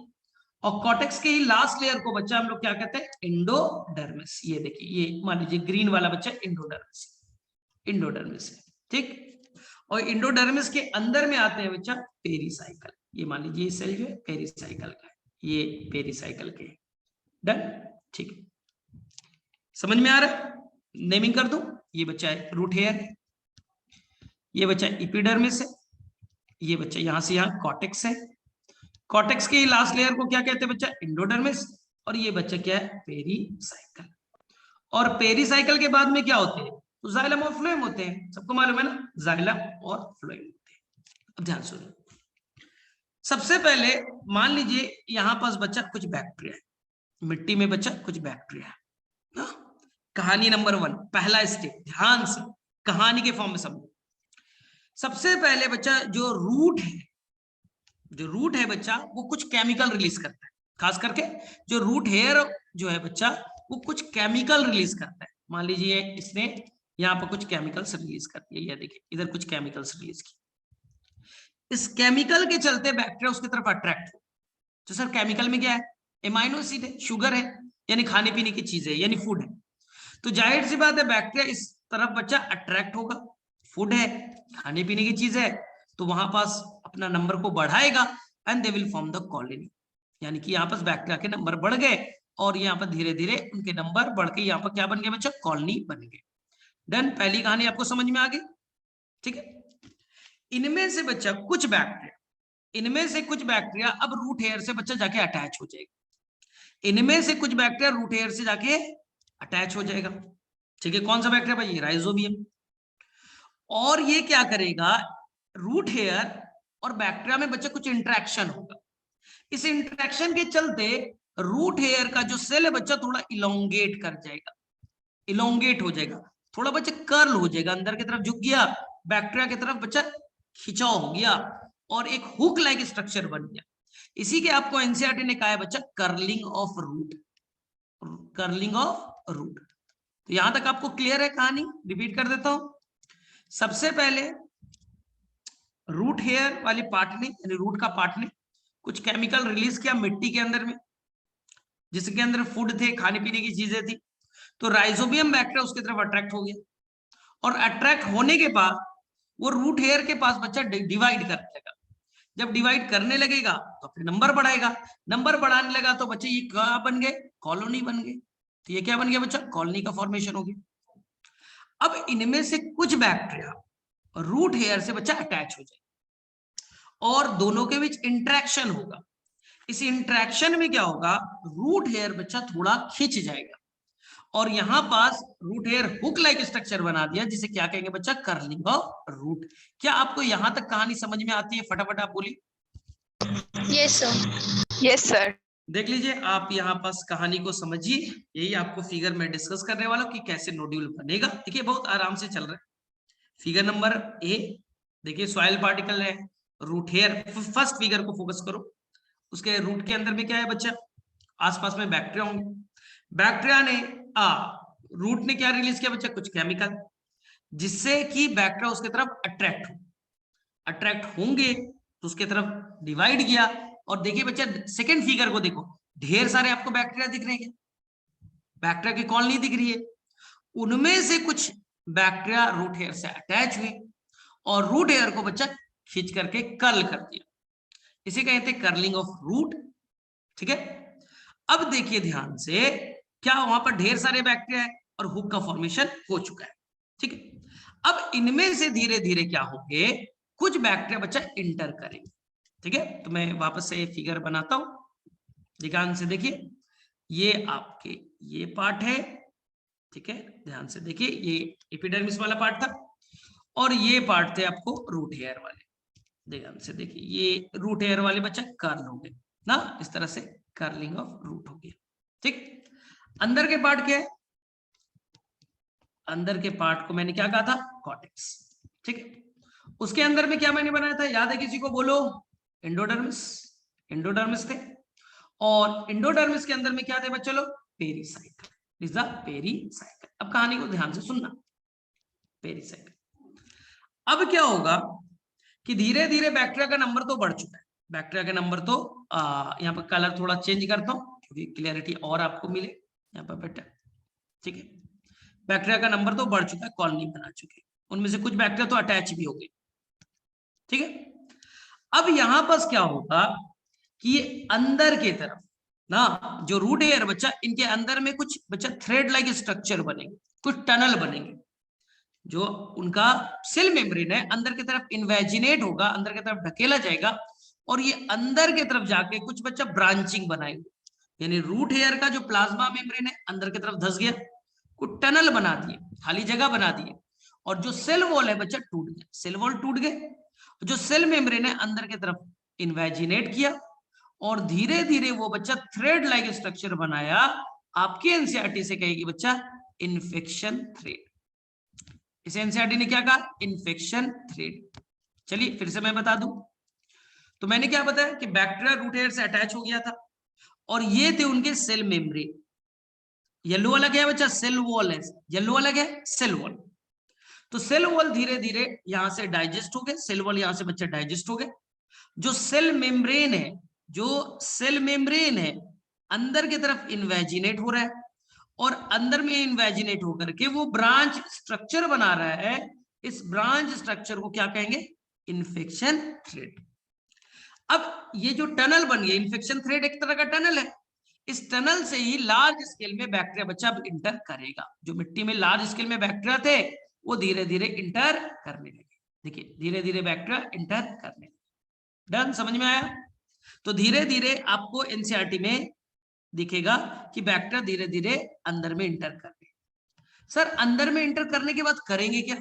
और कॉटेक्स के ही लास्ट लेयर को बच्चा हम लोग क्या कहते हैं? एंडोडर्मिस। ये देखिए, ये मान लीजिए ग्रीन वाला बच्चा एंडोडर्मिस, एंडोडर्मिस है, ठीक। और एंडोडर्मिस के अंदर में आते हैं बच्चा पेरिसाइकल, ये मान लीजिए ये सेल जो है पेरिसाइकल का है, ये पेरिसाइकल के, डन, ठीक है। समझ में आ रहा है? नेमिंग कर दूं, ये बच्चा है रूट हेयर है, ये बच्चा एपिडर्मिस है, ये बच्चा यहां से यहां कॉटेक्स है। कॉटेक्स के लास्ट लेयर को क्या कहते हैं बच्चा? एंडोडर्मिस। और ये बच्चा क्या है? पेरिसाइकल। और पेरिसाइकल के बाद में क्या होते हैं? तो जाइलम और फ्लोएम होते हैं, सबको मालूम है ना, जाइलम और फ्लोएम होते हैं। अब ध्यान सुनिए, सबसे पहले मान लीजिए यहां पास बच्चा कुछ बैक्टीरिया है, मिट्टी में बच्चा कुछ बैक्टीरिया है ना? कहानी नंबर 1, पहला स्टेप, ध्यान से कहानी के फॉर्म में समझो। सबसे पहले बच्चा जो रूट है बच्चा, वो कुछ केमिकल रिलीज करता है, खास करके जो रूट हेयर जो है बच्चा, वो कुछ केमिकल रिलीज करता है। मान लीजिए इसने यहाँ पर कुछ केमिकल्स रिलीज कर दिए, ये देखिए इधर कुछ केमिकल्स रिलीज किए, इस केमिकल के चलते बैक्टीरिया उसकी तरफ अट्रैक्ट हो। तो सर केमिकल में क्या है, एमाइनो एसिड है, शुगर है, यानी खाने पीने की चीज है, यानी फूड है। तो जाहिर सी बात है बैक्टीरिया इस तरफ बच्चा अट्रैक्ट होगा, फूड है, खाने पीने की चीज है, तो वहां पास अपना नंबर को बढ़ाएगा and they will form the colony. यानी कि यहाँ पर बैक्टीरिया के नंबर बढ़ गए और यहाँ पर धीरे धीरे उनके नंबर बढ़ के यहाँ पर क्या बन गया बच्चा, कॉलोनी बन गए। डन, पहली कहानी आपको समझ में आ गई, ठीक है। इनमें से बच्चा कुछ बैक्टीरिया, इनमें से कुछ बैक्टीरिया अब रूट हेयर से बच्चा जाके अटैच हो जाएगा, इनमें से कुछ बैक्टीरिया रूट हेयर से जाके अटैच हो जाएगा, ठीक है। कौन सा बैक्टीरिया भाई, ये राइजोबियम। और ये क्या करेगा, रूट हेयर और बैक्टीरिया में बच्चा कुछ इंटरेक्शन होगा, इस इंटरेक्शन के चलते रूट हेयर का जो सेल है बच्चा थोड़ा इलोंगेट कर जाएगा, इलोंगेट हो जाएगा, थोड़ा बच्चा कर्ल हो जाएगा, अंदर की तरफ झुक गया, बैक्टीरिया की तरफ बच्चा खिंचाव हो गया और एक हुक लाइक स्ट्रक्चर बन गया। इसी के आपको एनसीईआरटी ने कहा है बच्चा curling of root, curling of root. तो यहां तक आपको क्लियर है कहानी, रिपीट कर देता हूं। सबसे पहले रूट हेयर वाली पार्ट ने, यानी रूट का पार्ट ने कुछ केमिकल रिलीज किया मिट्टी के अंदर में, जिसके अंदर फूड थे, खाने पीने की चीजें थी। तो राइजोबियम बैक्टीरिया उसकी तरफ अट्रैक्ट हो गया और अट्रैक्ट होने के बाद वो रूट हेयर के पास बच्चा डिवाइड करने लगा। जब डिवाइड करने लगेगा तो फिर नंबर बढ़ाएगा, नंबर बढ़ाने लगा तो बच्चे ये क्या बन गए, कॉलोनी बन गए। तो ये क्या बन गया बच्चा, कॉलोनी का फॉर्मेशन हो गया। अब इनमें से कुछ बैक्टीरिया रूट हेयर से बच्चा अटैच हो जाए और दोनों के बीच इंटरेक्शन होगा। इस इंटरेक्शन में क्या होगा, रूट हेयर बच्चा थोड़ा खिंच जाएगा और यहां पास root hair hook like structure बना दिया, जिसे क्या कहेंगे बच्चा, कर्लिंग ऑफ रूट। क्या आपको यहां तक कहानी समझ में आती है, फटाफट आप बोलिए। Yes sir, yes sir. देख लीजिए आप यहाँ पास कहानी को समझिए, यही आपको फिगर में डिस्कस करने वाला हूं कि कैसे नोड्यूल बनेगा। देखिए बहुत आराम से चल रहा है। फिगर नंबर ए देखिए, सॉइल पार्टिकल है, रूट हेयर, फर्स्ट फिगर को फोकस करो, उसके रूट के अंदर में क्या है बच्चा, आसपास में बैक्टीरिया होंगे। बैक्टीरिया ने रूट ने क्या रिलीज किया बच्चा, कुछ केमिकल, जिससे कि बैक्टीरिया उसके तरफ अट्रैक्ट हो, अट्रैक्ट होंगे तो उसके तरफ डिवाइड किया। और देखिए बच्चा सेकंड फिगर को देखो, ढेर सारे आपको बैक्टीरिया दिख रहे हैं, बैक्टीरिया की कॉलोनी दिख रही है, उनमें से कुछ बैक्टीरिया रूट हेयर से अटैच हुए और रूट हेयर को बच्चा खींच करके कर्ल कर दिया, इसे कहते हैं कर्लिंग ऑफ रूट, ठीक है। अब देखिए ध्यान से, क्या वहां पर ढेर सारे बैक्टीरिया है और हुक का फॉर्मेशन हो चुका है, ठीक है। अब इनमें से धीरे धीरे क्या होंगे, कुछ बैक्टीरिया बच्चा इंटर करेंगे, ठीक है। तो मैं वापस से फिगर बनाता हूं, ध्यान से देखिए, ये आपके ये पार्ट है, ठीक है, ध्यान से देखिए, ये एपिडर्मिस वाला पार्ट था और ये पार्ट थे आपको रूट हेयर वाले। ध्यान से देखिए, ये रूट हेयर वाले बच्चा कर्ल हो गए ना, इस तरह से कर्लिंग ऑफ रूट हो गया, ठीक। अंदर के पार्ट क्या है, अंदर के पार्ट को मैंने क्या कहा था, कॉर्टेक्स, ठीक है। उसके अंदर में क्या मैंने बनाया था, याद है किसी को, बोलो, एंडोडर्मिस, एंडोडर्मिस थे। और एंडोडर्मिस के अंदर में क्या थे बच्चे लोग, पेरीसाइकिल, इज द पेरीसाइकिल। अब कहानी को ध्यान से सुनना, पेरीसाइकिल। अब क्या होगा कि धीरे धीरे बैक्टीरिया का नंबर तो बढ़ चुका है, बैक्टीरिया का नंबर तो यहाँ पर कलर थोड़ा चेंज करता हूँ क्योंकि क्लियरिटी और आपको मिले यहाँ पर बेटा, ठीक है। बैक्टीरिया का नंबर तो बढ़ चुका है, कॉलोनी बना चुके, उनमें से कुछ बैक्टीरिया तो अटैच भी हो गए, ठीक है। अब यहां पास क्या होगा कि अंदर के तरफ ना जो रूट हेयर बच्चा, इनके अंदर में कुछ बच्चा थ्रेड लाइक स्ट्रक्चर बनेंगे, कुछ टनल बनेंगे, जो उनका सेल मेम्ब्रेन है अंदर की तरफ इन्वेजिनेट होगा, अंदर की तरफ ढकेला जाएगा और ये अंदर की तरफ जाके कुछ बच्चा ब्रांचिंग बनाएंगे, यानी रूट हेयर का जो प्लाज्मा मेम्ब्रेन है अंदर की तरफ धस गया, को टनल बना दिए, खाली जगह बना दिए, और जो सेल वॉल है बच्चा टूट गया, सेल वॉल टूट गए, जो सेल मेम्ब्रेन है अंदर की तरफ इन्वेजिनेट किया, और धीरे धीरे वो बच्चा थ्रेड लाइक स्ट्रक्चर बनाया। आपकी एनसीईआरटी से कहेगी बच्चा इन्फेक्शन थ्रेड। इसे एनसीईआरटी ने क्या कहा? Infection thread. चलिए फिर से मैं बता दूं, तो मैंने क्या बताया कि बैक्टीरिया रूट हेयर से अटैच हो गया था, और ये थे उनके सेल मेम्ब्रेन। येलो वाला क्या है बच्चा? सेल वॉल है। येलो वाला क्या है? Cell wall. तो सेल वॉल धीरे धीरे यहां से डाइजेस्ट हो गए, सेल वॉल यहां से बच्चा डाइजेस्ट हो गए। जो सेल मेम्ब्रेन है, जो सेल मेम्ब्रेन है अंदर की तरफ इन्वेजिनेट हो रहा है, और अंदर में इन्वेजिनेट होकर के वो ब्रांच स्ट्रक्चर बना रहा है। इस ब्रांच स्ट्रक्चर को क्या कहेंगे? Infection thread. अब ये जो टनल बन गया, इन्फेक्शन थ्रेड एक तरह का टनल है। इस टनल से ही लार्ज स्केल में बैक्टीरिया बच्चा अब इंटर करेगा। जो मिट्टी में लार्ज स्केल में बैक्टीरिया थे वो धीरे धीरे इंटर करने लगे। देखिए धीरे धीरे बैक्टीरिया इंटर करने लगे। डन? समझ में आया? तो धीरे धीरे आपको एनसीईआरटी में दिखेगा कि बैक्टीरिया धीरे धीरे अंदर में इंटर कर रहे। सर अंदर में इंटर करने के बाद करेंगे क्या?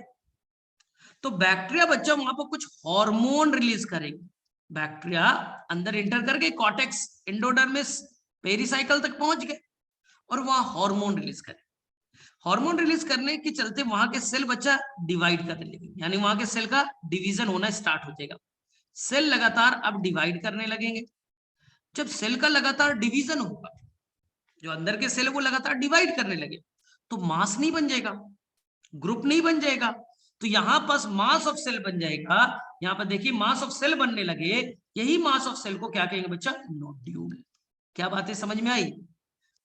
तो बैक्टीरिया बच्चा वहां पर कुछ हार्मोन रिलीज करेंगे। बैक्टीरिया अंदर इंटर करके कॉर्टेक्स, एंडोडर्मिस, पेरिसाइकल तक पहुंच गए और वहां हार्मोन रिलीज करे। हार्मोन रिलीज करने के चलते वहां के सेल बच्चा डिवाइड करने लगे, यानी वहां के सेल का डिवीजन होना स्टार्ट हो जाएगा। सेल लगातार अब डिवाइड करने लगेंगे। जब सेल का लगातार डिवीजन होगा, जो अंदर के सेल वो लगातार डिवाइड करने लगे, तो मास नहीं बन जाएगा, ग्रुप नहीं बन जाएगा, तो यहां पास मास ऑफ सेल बन जाएगा। यहां पर देखिए मास ऑफ सेल बनने लगे, यही मास ऑफ सेल को क्या कहेंगे बच्चा? नोड्यूल। क्या बातें समझ में आई?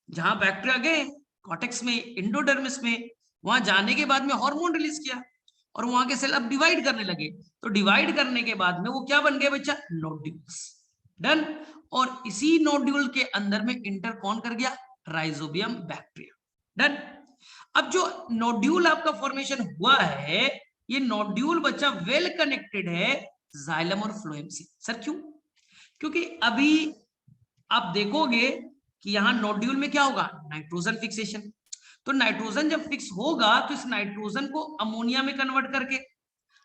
जहां बैक्टीरिया गए कॉर्टेक्स में, एंडोडर्मिस में, वहां जाने के बाद में हार्मोन रिलीज किया और वहां के सेल अब डिवाइड करने लगे। तो डिवाइड करने के बाद में वो क्या बन गए बच्चा? नोड्यूल्स। डन? और इसी नोड्यूल के अंदर में इंटर कौन कर गया? Rhizobium bacteria. डन? अब जो नोड्यूल आपका फॉर्मेशन हुआ है, ये नोड्यूल बच्चा वेल कनेक्टेड है जाइलम और फ्लोएम से। सर क्यों? क्योंकि अभी आप देखोगे कि यहां नोड्यूल में क्या होगा? Nitrogen fixation. तो नाइट्रोजन जब फिक्स होगा तो इस नाइट्रोजन को अमोनिया में कन्वर्ट करके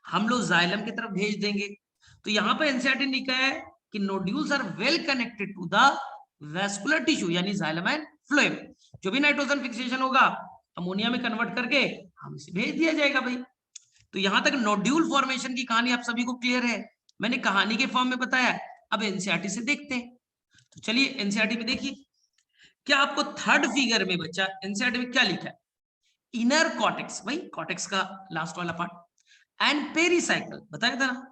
हम लोग जाइलम की तरफ भेज देंगे। तो यहां पर एनसीईआरटी ने कहा है कि nodules are well connected to the vascular tissue, यानी जाइलम एंड फ्लोएम। जो भी नाइट्रोजन फिक्सेशन होगा अमोनिया में कन्वर्ट करके हम इसे भेज दिया जाएगा भाई। तो यहां तक नोड्यूल फॉर्मेशन की कहानी आप सभी को क्लियर है। मैंने कहानी के फॉर्म में बताया। अब एनसीईआरटी से देखते हैं। तो चलिए एनसीईआरटी में देखिए, क्या आपको थर्ड फिगर में बच्चा एनसीईआरटी में क्या लिखा है? इनर कॉर्टेक्स, भाई कॉर्टेक्स का लास्ट वाला पार्ट, एंड पेरिसाइकल बताया था ना,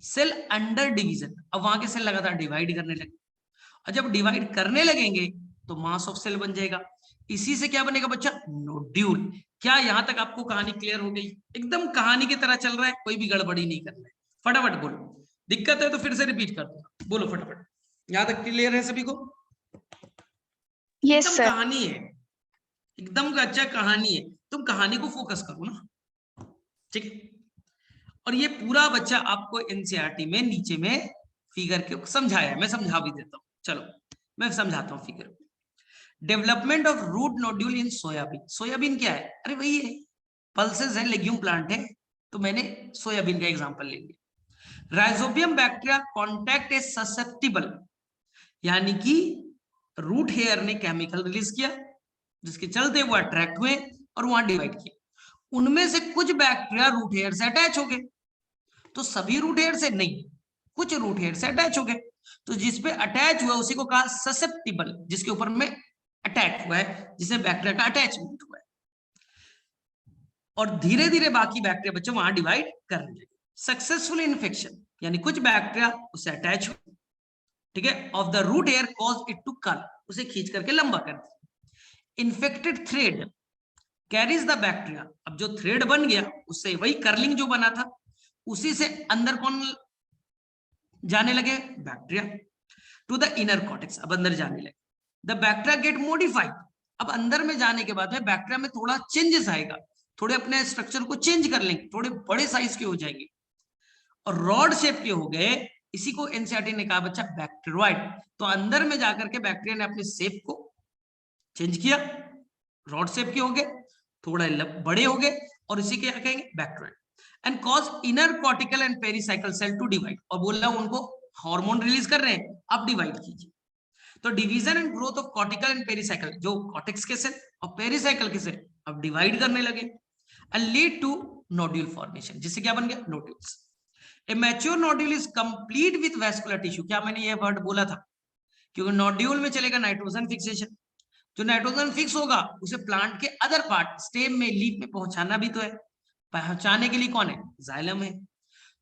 सेल अंडर डिवीजन। अब वहां के सेल लगातार डिवाइड करने लगे, और जब डिवाइड करने लगेंगे तो मास ऑफ सेल बन जाएगा। इसी से क्या बनेगा बच्चा? नोड्यूल। क्या यहां तक आपको कहानी क्लियर हो गई? एकदम कहानी की तरह चल रहा है, कोई भी गड़बड़ी नहीं कर रहा है। फटाफट बोलो, दिक्कत है तो फिर से रिपीट कर दो, बोलो फटाफट। यहां तक क्लियर है सभी को? यस एकदम सर। कहानी है, एकदम अच्छा कहानी है, तुम कहानी को फोकस करो ना, ठीक। और ये पूरा बच्चा आपको एनसीईआरटी में नीचे में फिगर के समझाया है, मैं समझा भी देता हूं। चलो मैं समझाता हूं figure. Development of root nodule in soybean. Soybean क्या है? अरे वही है, पल्सेस है, लेग्यूम प्लांट है, तो मैंने सोयाबीन का एग्जांपल ले लिया। Rhizobium bacteria contact is susceptible, यानी कि रूट हेयर ने केमिकल रिलीज किया जिसके चलते वो अट्रैक्ट हुए और वहां डिवाइड किया। उनमें से कुछ बैक्टीरिया रूट हेयर से अटैच हो गए, तो सभी रूट हेयर से नहीं, कुछ रूट हेयर से अटैच हो गए। तो जिसपे अटैच हुआ उसी को कहा ससेप्टिबल, जिसके ऊपर में अटैक हुआ है, जिसे बैक्टीरिया का अटैचमेंट हुआ है। और धीरे धीरे बाकी बैक्टीरिया बच्चे वहां डिवाइड करने लगे। सक्सेसफुल इन्फेक्शन, यानी कुछ बैक्टीरिया उससे अटैच हुए, ठीक है, off the root hair cause it to curl, उसे खींच करके लंबा कर दिया। Infected thread carries the bacteria, अब जो थ्रेड बन गया उससे वही कर्लिंग जो बना था उसी से अंदर कौन जाने लगे? Bacteria, to the inner cortex, अब अंदर जाने लगे। द बैक्टीरिया गेट मॉडिफाइड, अब अंदर में जाने के बाद में बैक्टीरिया में थोड़ा चेंजेस आएगा, थोड़े अपने स्ट्रक्चर को चेंज कर लेंगे, थोड़े बड़े साइज के हो जाएंगे और रॉड शेप के हो गए। इसी को एनसीईआरटी ने कहा बच्चा बैक्टीरियोइड। तो अंदर में जाकर के बैक्टीरिया ने अपने शेप को चेंज किया, रॉड शेप के हो गए, थोड़ा बड़े हो गए और इसी के क्या कहेंगे bacteria, and cause inner cortical and pericycle cell to divide, और बोल रहा हूं उनको हार्मोन रिलीज कर रहे हैं, अब डिवाइड कीजिए। तो division and growth of cortical and pericycle, जो कॉर्टेक्स के सेल और पेरिसाइकल के सेल अब डिवाइड करने लगे, and lead to nodule formation, जिससे क्या बन गया nodules. A mature nodule is complete with vascular tissue, क्या मैंने ये वर्ड बोला था, क्योंकि नोड्यूल में चलेगा नाइट्रोजन फिक्सेशन, जो नाइट्रोजन फिक्स होगा उसे प्लांट के अदर पार्ट स्टेम में लीफ में पहुंचाना भी तो है, पहुंचाने के लिए कौन है जाइलम है,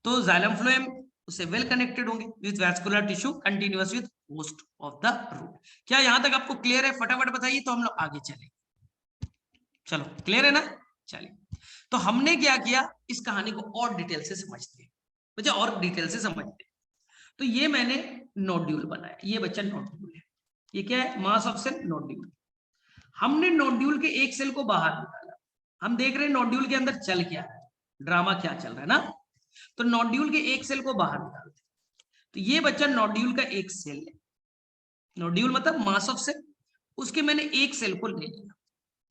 तो जाइलम फ्लोएम उससे वेल कनेक्टेड होंगे with vascular tissue continuous with host of the root. क्या यहां तक आपको क्लियर है? फटाफट बताइए तो हम लोग आगे चले। चलो क्लियर है ना? चलिए, तो हमने क्या किया, इस कहानी को और डिटेल से समझते हैं, बच्चा और डिटेल से समझते हैं। तो ये मैंने नोड्यूल बनाया, ये बच्चा नोड्यूल है, ये क्या है मास ऑफ सेल नोड्यूल। हमने नोड्यूल के एक सेल को बाहर निकाला, हम देख रहे हैं नोड्यूल के अंदर चल क्या है, ड्रामा क्या चल रहा है ना। तो नोड्यूल के एक सेल को बाहर निकालते, तो ये बच्चा नोड्यूल का एक सेल है, नोड्यूल मतलब मास ऑफ सेल, उसके मैंने एक सेल को ले लिया,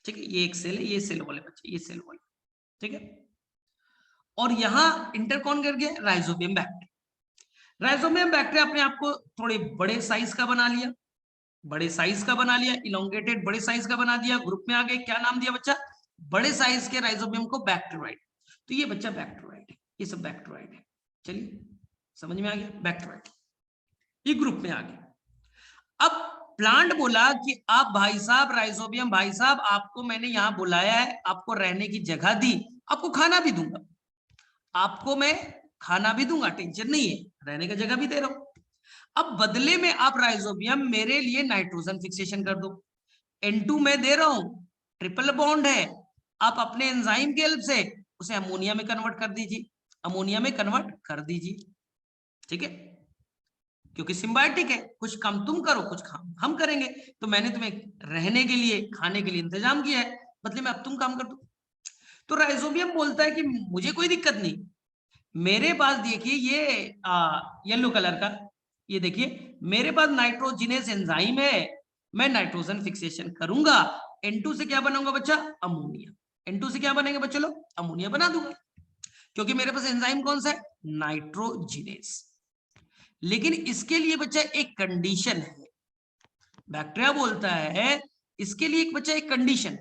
ठीक है, ये एक सेल है, ये सेल वाले बच्चे, ये सेल वाले, ठीक है। और यहां इंटर कौन कर गया, राइजोबियम बैक्टीरिया। राइजोबियम बैक्टीरिया अपने आप को थोड़े बड़े साइज का बना लिया, बड़े साइज का बना लिया, इलोंगेटेड बड़े साइज का बना दिया, ग्रुप में आ गए, क्या नाम दिया बच्चा, बड़े साइज के राइजोबियम को बैक्टीरियोइड। तो ये बच्चा बैक्टीरियोइड है, ये सब बैक्टीरियोइड है, चलिए समझ में आ गया, बैक्टीरियोइड ये ग्रुप में आ गया। अब प्लांट बोला कि आप भाई साहब राइजोबियम भाई साहब, आपको मैंने यहां बुलाया है, आपको रहने की जगह दी, आपको खाना भी दूंगा, आपको मैं खाना भी दूंगा, टेंशन नहीं है, रहने की जगह भी दे रहा हूं। अब बदले में आप राइजोबियम मेरे लिए नाइट्रोजन फिक्सेशन कर दो, N2 में दे रहा हूं, ट्रिपल बॉन्ड है, आप अपने एंजाइम के हेल्प से उसे अमोनिया में कन्वर्ट कर दीजिए, अमोनिया में कन्वर्ट कर दीजिए, ठीक है, क्योंकि सिम्बायोटिक है, कुछ काम तुम करो कुछ काम हम करेंगे, तो मैंने तुम्हें रहने के लिए खाने के लिए इंतजाम किया है, बदले में अब तुम काम कर दो। तो राइजोबियम बोलता है कि मुझे कोई दिक्कत नहीं, मेरे पास देखिए ये येलो कलर का, ये देखिए मेरे पास नाइट्रोजिनेस एंजाइम है, मैं नाइट्रोजन फिक्सेशन करूंगा, N2 से क्या बनाऊंगा बच्चा, अमोनिया, N2 से क्या बनेंगे बच्चे लोग, अमोनिया बना दूंगा, क्योंकि मेरे पास एंजाइम कौन सा है, नाइट्रोजिनेस। लेकिन इसके लिए बच्चा एक कंडीशन है, बैक्टीरिया बोलता है इसके लिए एक बच्चा एक कंडीशन,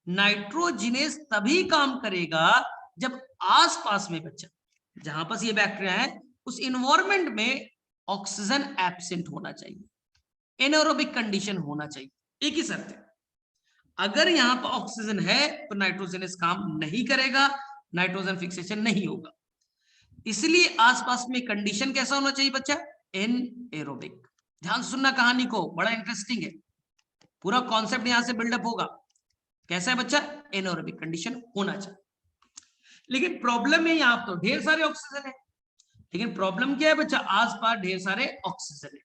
नाइट्रोजिनेस तभी काम करेगा जब आसपास में बच्चा जहां पास ये बैक्टीरिया है उस इन्वायरमेंट में ऑक्सीजन एब्सेंट होना चाहिए, एनारोबिक कंडीशन होना चाहिए, एक ही शर्त है, अगर यहां पर ऑक्सीजन है तो नाइट्रोजनेस काम नहीं करेगा, नाइट्रोजन फिक्सेशन नहीं होगा। इसलिए आसपास में कंडीशन कैसा होना चाहिए बच्चा, एनएरोबिक। ध्यान सुनना कहानी को, बड़ा इंटरेस्टिंग है, पूरा कॉन्सेप्ट यहां से बिल्डअप होगा, कैसा है बच्चा, एनएरोबिक कंडीशन होना चाहिए। लेकिन प्रॉब्लम है यहां तो ढेर सारे ऑक्सीजन है, लेकिन प्रॉब्लम क्या है बच्चा, आसपास ढेर सारे ऑक्सीजन है,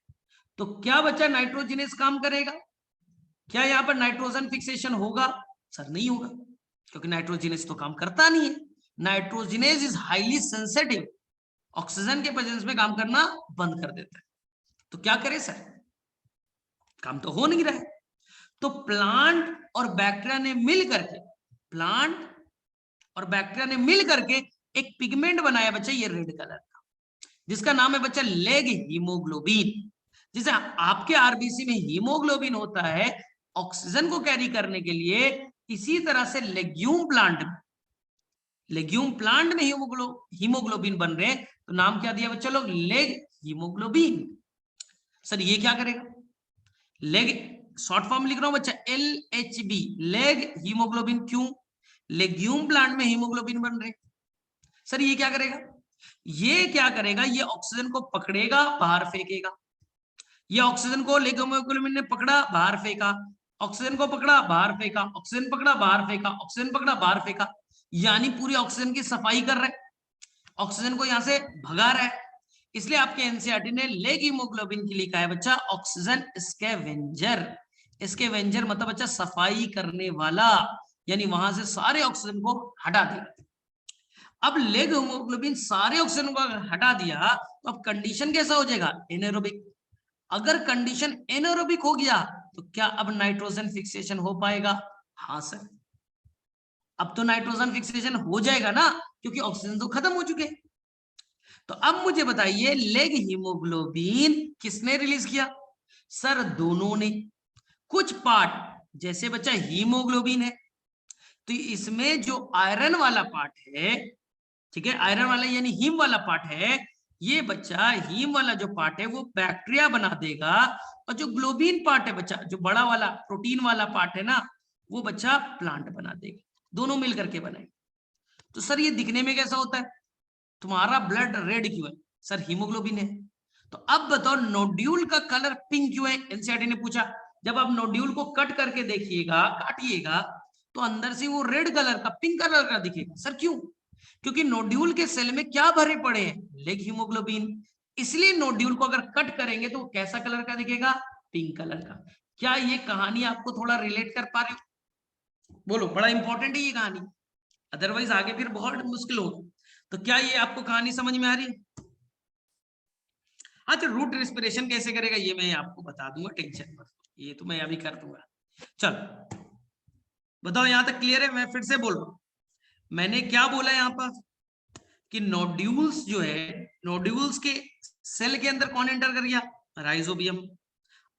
तो क्या बच्चा नाइट्रोजिनेस काम करेगा, क्या यहाँ पर नाइट्रोजन फिक्सेशन होगा, सर नहीं होगा, क्योंकि नाइट्रोजिनेस तो काम करता नहीं है, nitrogenous is highly sensitive, oxygen के प्रेजेंस में काम करना बंद कर देता है, तो क्या करे सर, काम तो हो नहीं रहा है। तो प्लांट और बैक्टीरिया ने मिल करके, प्लांट और बैक्टीरिया ने मिल करके एक पिगमेंट बनाया बच्चा, ये रेड कलर का, जिसका नाम है बच्चा लेग हीमोग्लोबिन। जैसे आपके आरबीसी में हीमोग्लोबिन होता है ऑक्सीजन को कैरी करने के लिए, इसी तरह से लेग्यूम प्लांट में हीमोग्लोबिन बन रहे हैं, तो नाम क्या दिया बच्चा लोग, लेग हीमोग्लोबिन। सर ये क्या करेगा, लेग शॉर्ट फॉर्म लिख रहा हूं बच्चा, LHB, लेग हीमोग्लोबिन, क्यों, लेग्यूम प्लांट में हीमोग्लोबिन बन रहे, सर ये क्या करेगा, ये क्या करेगा, ये ऑक्सीजन को पकड़ेगा बाहर फेंकेगा, ये ऑक्सीजन को हीमोग्लोबिन ने पकड़ा बाहर फेंका, ऑक्सीजन को पकड़ा बाहर फेंका, ऑक्सीजन पकड़ा बाहर फेंका, ऑक्सीजन पकड़ा बाहर फेंका, यानी पूरी ऑक्सीजन की सफाई कर रहा है, ऑक्सीजन को यहां से भगा रहा है। इसलिए आपके एनसीईआरटी ने लेग हीमोग्लोबिन के लिए कहा है बच्चा ऑक्सीजन स्कैवेंजर। स्कैवेंजर मतलब बच्चा सफाई करने वाला, यानी वहां से सारे ऑक्सीजन को हटा देगा। अब लेग हीमोग्लोबिन सारे ऑक्सीजन को हटा दिया तो अब कंडीशन कैसा हो जाएगा, एनारोबिक। अगर कंडीशन एनारोबिक हो गया तो क्या अब नाइट्रोजन फिक्सेशन हो पाएगा, हाँ सर, अब तो नाइट्रोजन फिक्सेशन हो जाएगा ना, क्योंकि ऑक्सीजन तो खत्म हो चुके हैं। तो अब मुझे बताइए लेग हीमोग्लोबिन किसने रिलीज किया? सर दोनों ने। कुछ पार्ट जैसे बच्चा हीमोग्लोबिन है, तो इसमें जो आयरन वाला पार्ट है, ठीक है, आयरन वाला यानी हीम वाला पार्ट है, ये बच्चा हीम वाला जो पार्ट है वो बैक्टीरिया बना देगा, और जो ग्लोबिन पार्ट है बच्चा, जो बड़ा वाला प्रोटीन वाला पार्ट है ना, वो बच्चा प्लांट बना देगा। दोनों मिल करके बनाएंगे। तो सर ये दिखने में कैसा होता है? तुम्हारा ब्लड रेड क्यों है? सर हीमोग्लोबिन है। तो अब बताओ नोड्यूल का कलर पिंक क्यों है? एनसीईआरटी ने पूछा। जब आप नोड्यूल को कट करके देखिएगा, काटिएगा, तो अंदर से वो रेड कलर का, पिंक कलर का दिखेगा। सर क्यों? क्योंकि नोड्यूल के सेल में क्या भरे पड़े हैं? Leg haemoglobin. इसलिए नोड्यूल को अगर कट करेंगे तो वो कैसा कलर का दिखेगा? पिंक कलर का। क्या ये कहानी आपको थोड़ा रिलेट कर पा रहे हो? बोलो, बड़ा इंपॉर्टेंट है ये कहानी, अदरवाइज आगे फिर बहुत मुश्किल होगा। तो क्या ये आपको कहानी समझ में आ रही है? अच्छा, रूट रेस्पिरेशन कैसे करेगा ये मैं आपको बता दूंगा, टेंशन मत, ये तो मैं अभी कर दूंगा। चलो बताओ, यहां तक क्लियर है? मैं फिर से बोल रहा हूं, मैंने क्या बोला यहां पर कि नोड्यूल्स जो है, नोड्यूल्स के सेल के अंदर कौन एंटर कर गया? राइजोबियम।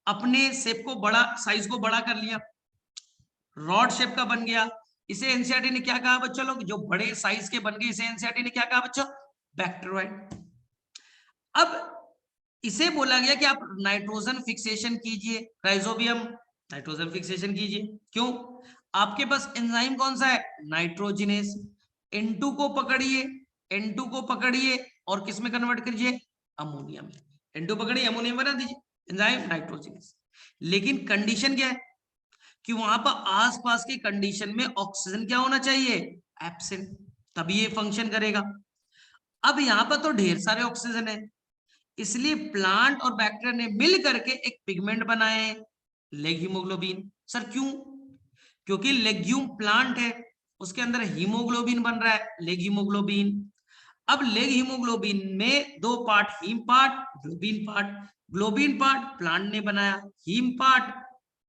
अपने शेप को बड़ा, साइज को बड़ा कर लिया, रॉड शेप का बन गया। इसे एनसीईआरटी ने क्या कहा बच्चों लोग? जो बड़े साइज के बन गए, इसे एनसीईआरटी ने क्या कहा बच्चों? बैक्टीरियोइड। अब इसे बोला गया कि आप नाइट्रोजन फिक्सेशन कीजिए, राइजोबियम नाइट्रोजन फिक्सेशन कीजिए। क्यों? आपके पास एंजाइम कौन सा है? नाइट्रोजिनेस। N2 को पकड़िए, N2 को पकड़िए और किस में कन्वर्ट कीजिए? अमोनिया में। N2 पकड़िए, अमोनिया बना दीजिए, एंजाइम नाइट्रोजिनेस। लेकिन कंडीशन क्या है कि वहां पर आसपास की कंडीशन में ऑक्सीजन क्या होना चाहिए? एब्सेंट, तभी ये फंक्शन करेगा। अब यहां पर तो ढेर सारे ऑक्सीजन है, इसलिए प्लांट और बैक्टीरिया ने मिल करके एक पिगमेंट बनाए, लेग हीमोग्लोबिन। सर क्यों? क्योंकि लेग्यूम प्लांट है, उसके अंदर हीमोग्लोबिन बन रहा है, लेग हीमोग्लोबिन। अब लेग हीमोग्लोबिन में दो part, haem part, globin part. Globin part plant ने बनाया, हीम पार्ट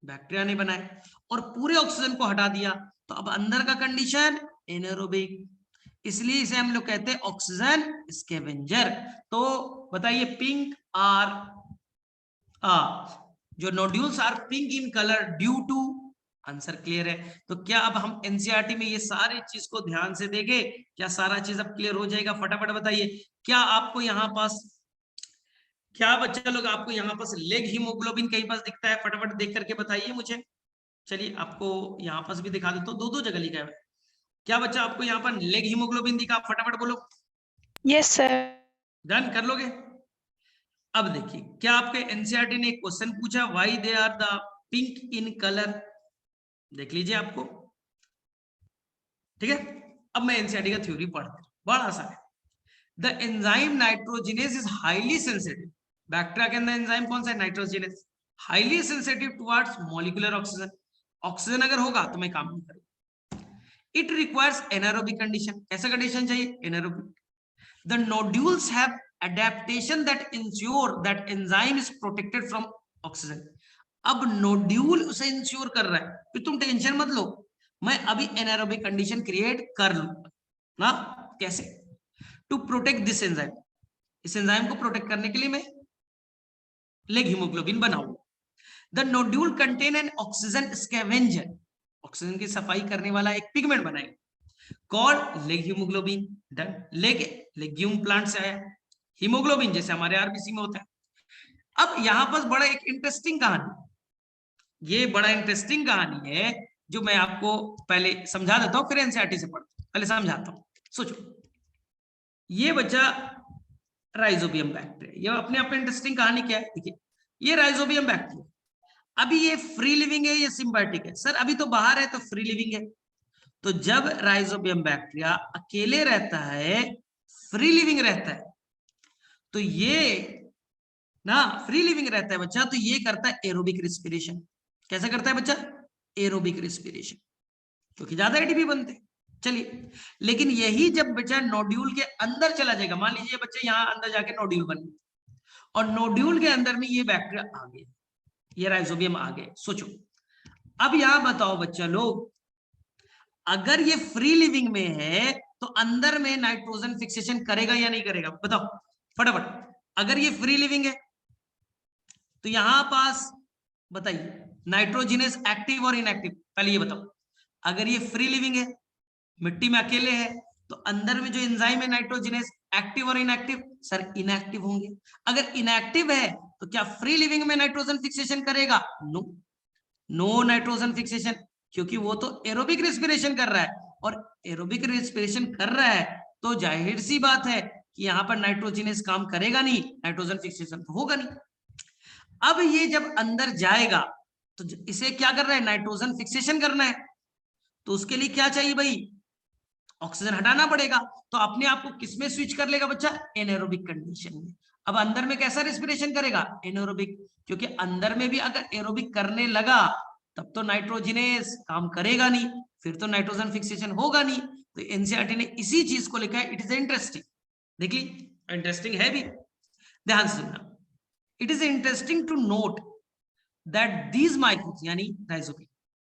बैक्टीरिया ने बनाया, और पूरे ऑक्सीजन को हटा दिया। तो अब अंदर का कंडीशन एनारोबिक, इसलिए इसे हम लोग कहते हैं ऑक्सीजन स्कैवेंजर। तो बताइए पिंक आर जो nodules are pink in colour due to, answer clear है। तो क्या अब हम एनसीईआरटी में ये सारी चीज को ध्यान से देंगे? क्या सारा चीज अब क्लियर हो जाएगा? फटाफट बताइए। क्या आपको यहाँ पास, क्या बच्चा लोग आपको यहाँ पास लेग हीमोग्लोबिन कहीं पास दिखता है? फटाफट देख करके बताइए मुझे। चलिए आपको यहाँ पास भी दिखा देता हूँ, दो दो जगह लिखा है। क्या बच्चा आपको यहाँ पर लेग हीमोग्लोबिन दिखा? फटाफट बोलो। Yes sir. डन कर लोगे? अब देखिए, क्या आपके एनसीईआरटी ने एक क्वेश्चन पूछा, why they are the pink in colour? देख लीजिए आपको, ठीक है। अब मैं एनसीईआरटी का थ्योरी पढ़ता हूं, बड़ा सा है। The enzyme nitrogenous is highly sensitive. Bacteria के अंदर एंजाइम कौन सा है? Nitrogenous. Highly sensitive towards molecular oxygen. Oxygen अगर होगा तो मैं काम नहीं करूंगा। It requires anaerobic condition. कैसा कंडीशन चाहिए? Anaerobic. The nodules have adaptation that ensure that enzyme is protected from oxygen. अब नोड्यूल उसे इंश्योर कर रहा है, फिर तुम टेंशन मत लो, मैं अभी एनारोबिक कंडीशन क्रिएट कर लूंगा ना। कैसे? टू प्रोटेक्ट दिस एंजाइम, इस एंजाइम को प्रोटेक्ट करने के लिए मैं लेग हीमोग्लोबिन बनाऊंगा। The nodule contain N oxygen scavenger, oxygen की सफाई करने वाला एक पिगमेंट बनाएंगे, called leg haemoglobin. Done. Leg legume plant से आया, हीमोग्लोबिन जैसे हमारे आरबीसी में होता है। अब यहां पर बड़ा एक इंटरेस्टिंग कहानी, ये बड़ा इंटरेस्टिंग कहानी है जो मैं आपको पहले समझा देता हूं, फिर एनसीईआरटी से पढ़ता हूं। पहले समझाता हूं, सोचो। ये बच्चा राइजोबियम बैक्टीरिया, ये अपने आप में इंटरेस्टिंग कहानी क्या है? देखिए, ये राइजोबियम बैक्टीरिया, अभी ये फ्री लिविंग है, ये सिम्बायोटिक है? सर अभी तो बाहर है तो फ्री लिविंग है। तो जब राइजोबियम बैक्टीरिया अकेले रहता है, फ्री लिविंग रहता है, तो ये ना फ्री लिविंग रहता है बच्चा, तो ये करता है एरोबिक रिस्पिरेशन। कैसा करता है बच्चा? एरोबिक रिस्पिरेशन, क्योंकि ज्यादा एटीपी बनते हैं। चलिए, लेकिन यही जब बच्चा नोड्यूल के अंदर चला जाएगा, मान लीजिए बच्चे यहां अंदर जाके नोड्यूल बन गए, और नोड्यूल के अंदर में ये बैक्टीरिया आ गए, ये राइजोबियम आ गए। सोचो, अब यहां बताओ बच्चा लोग, अगर ये फ्री लिविंग में है तो अंदर में नाइट्रोजन फिक्सेशन करेगा या नहीं करेगा, बताओ फटाफट। अगर ये फ्री लिविंग है तो यहां पास बताइए नाइट्रोजिनस एक्टिव और इनएक्टिव, पहले ये बताओ। अगर ये फ्री लिविंग है, मिट्टी में अकेले है, तो अंदर में जो एंजाइम है नाइट्रोजिनस एक्टिव और इनएक्टिव, सर इनएक्टिव होंगे। अगर इनएक्टिव है तो क्या फ्री लिविंग में नाइट्रोजन फिक्सेशन करेगा? नो, नो नाइट्रोजन फिक्सेशन, क्योंकि वो तो एरोबिक रेस्पिरेशन कर रहा है, और एरोबिक रेस्पिरेशन कर रहा है तो जाहिर सी बात है कि यहाँ पर नाइट्रोजिनस काम करेगा नहीं, नाइट्रोजन फिक्सेशन तो होगा नहीं। अब ये जब अंदर जाएगा तो इसे क्या कर रहा है, नाइट्रोजन फिक्सेशन करना है, तो उसके लिए क्या चाहिए भाई, ऑक्सीजन हटाना पड़ेगा। तो अपने आप को किसमें स्विच कर लेगा बच्चा, एनारोबिक कंडीशन में। अब अंदर में कैसा रेस्पिरेशन करेगा, एनारोबिक, क्योंकि अंदर में भी अगर एरोबिक करने लगा तब तो नाइट्रोजिनेस काम करेगा नहीं, फिर तो नाइट्रोजन फिक्सेशन होगा नहीं। तो एनसीईआरटी ने इसी चीज को लिखा है, इट इज इंटरेस्टिंग। देख ली, इंटरेस्टिंग है भी, ध्यान से सुनना। It is interesting to note that these microbes यानी राइजोबियम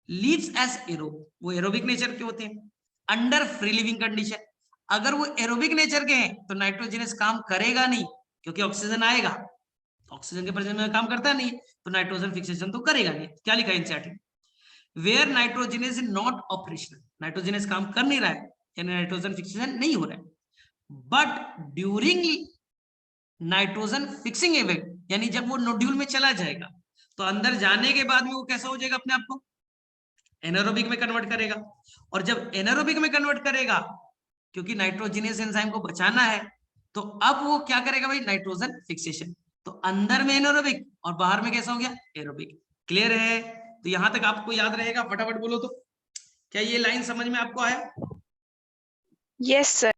लीव्स एज एरोब, वो एरोबिक नेचर के होते हैं अंडर फ्री लिविंग कंडीशन। अगर वो एरोबिक नेचर के हैं तो नाइट्रोजनस काम करेगा नहीं, क्योंकि ऑक्सीजन आएगा, ऑक्सीजन के प्रेजेंस में काम करता नहीं, तो नाइट्रोजन फिक्सेशन तो करेगा नहीं। क्या लिखा है NCERT, where nitrogenase is not operational, nitrogenase काम कर नहीं रहा है, यानी नाइट्रोजन फिक्सेशन नहीं हो रहा है, but during nitrogen fixing event, यानी जब वो नोड्यूल में चला जाएगा तो अंदर जाने के बाद में वो कैसा हो जाएगा, अपने आप को एनारोबिक में कन्वर्ट करेगा। और जब एनारोबिक में कन्वर्ट करेगा, क्योंकि नाइट्रोजिनस एंजाइम को बचाना है, तो अब वो क्या करेगा भाई, नाइट्रोजन फिक्सेशन। तो अंदर में एनारोबिक और बाहर में कैसा हो गया, एरोबिक। क्लियर है? तो यहां तक आपको याद रहेगा, फटाफट बोलो तो। क्या ये लाइन समझ में आपको आया? Yes sir.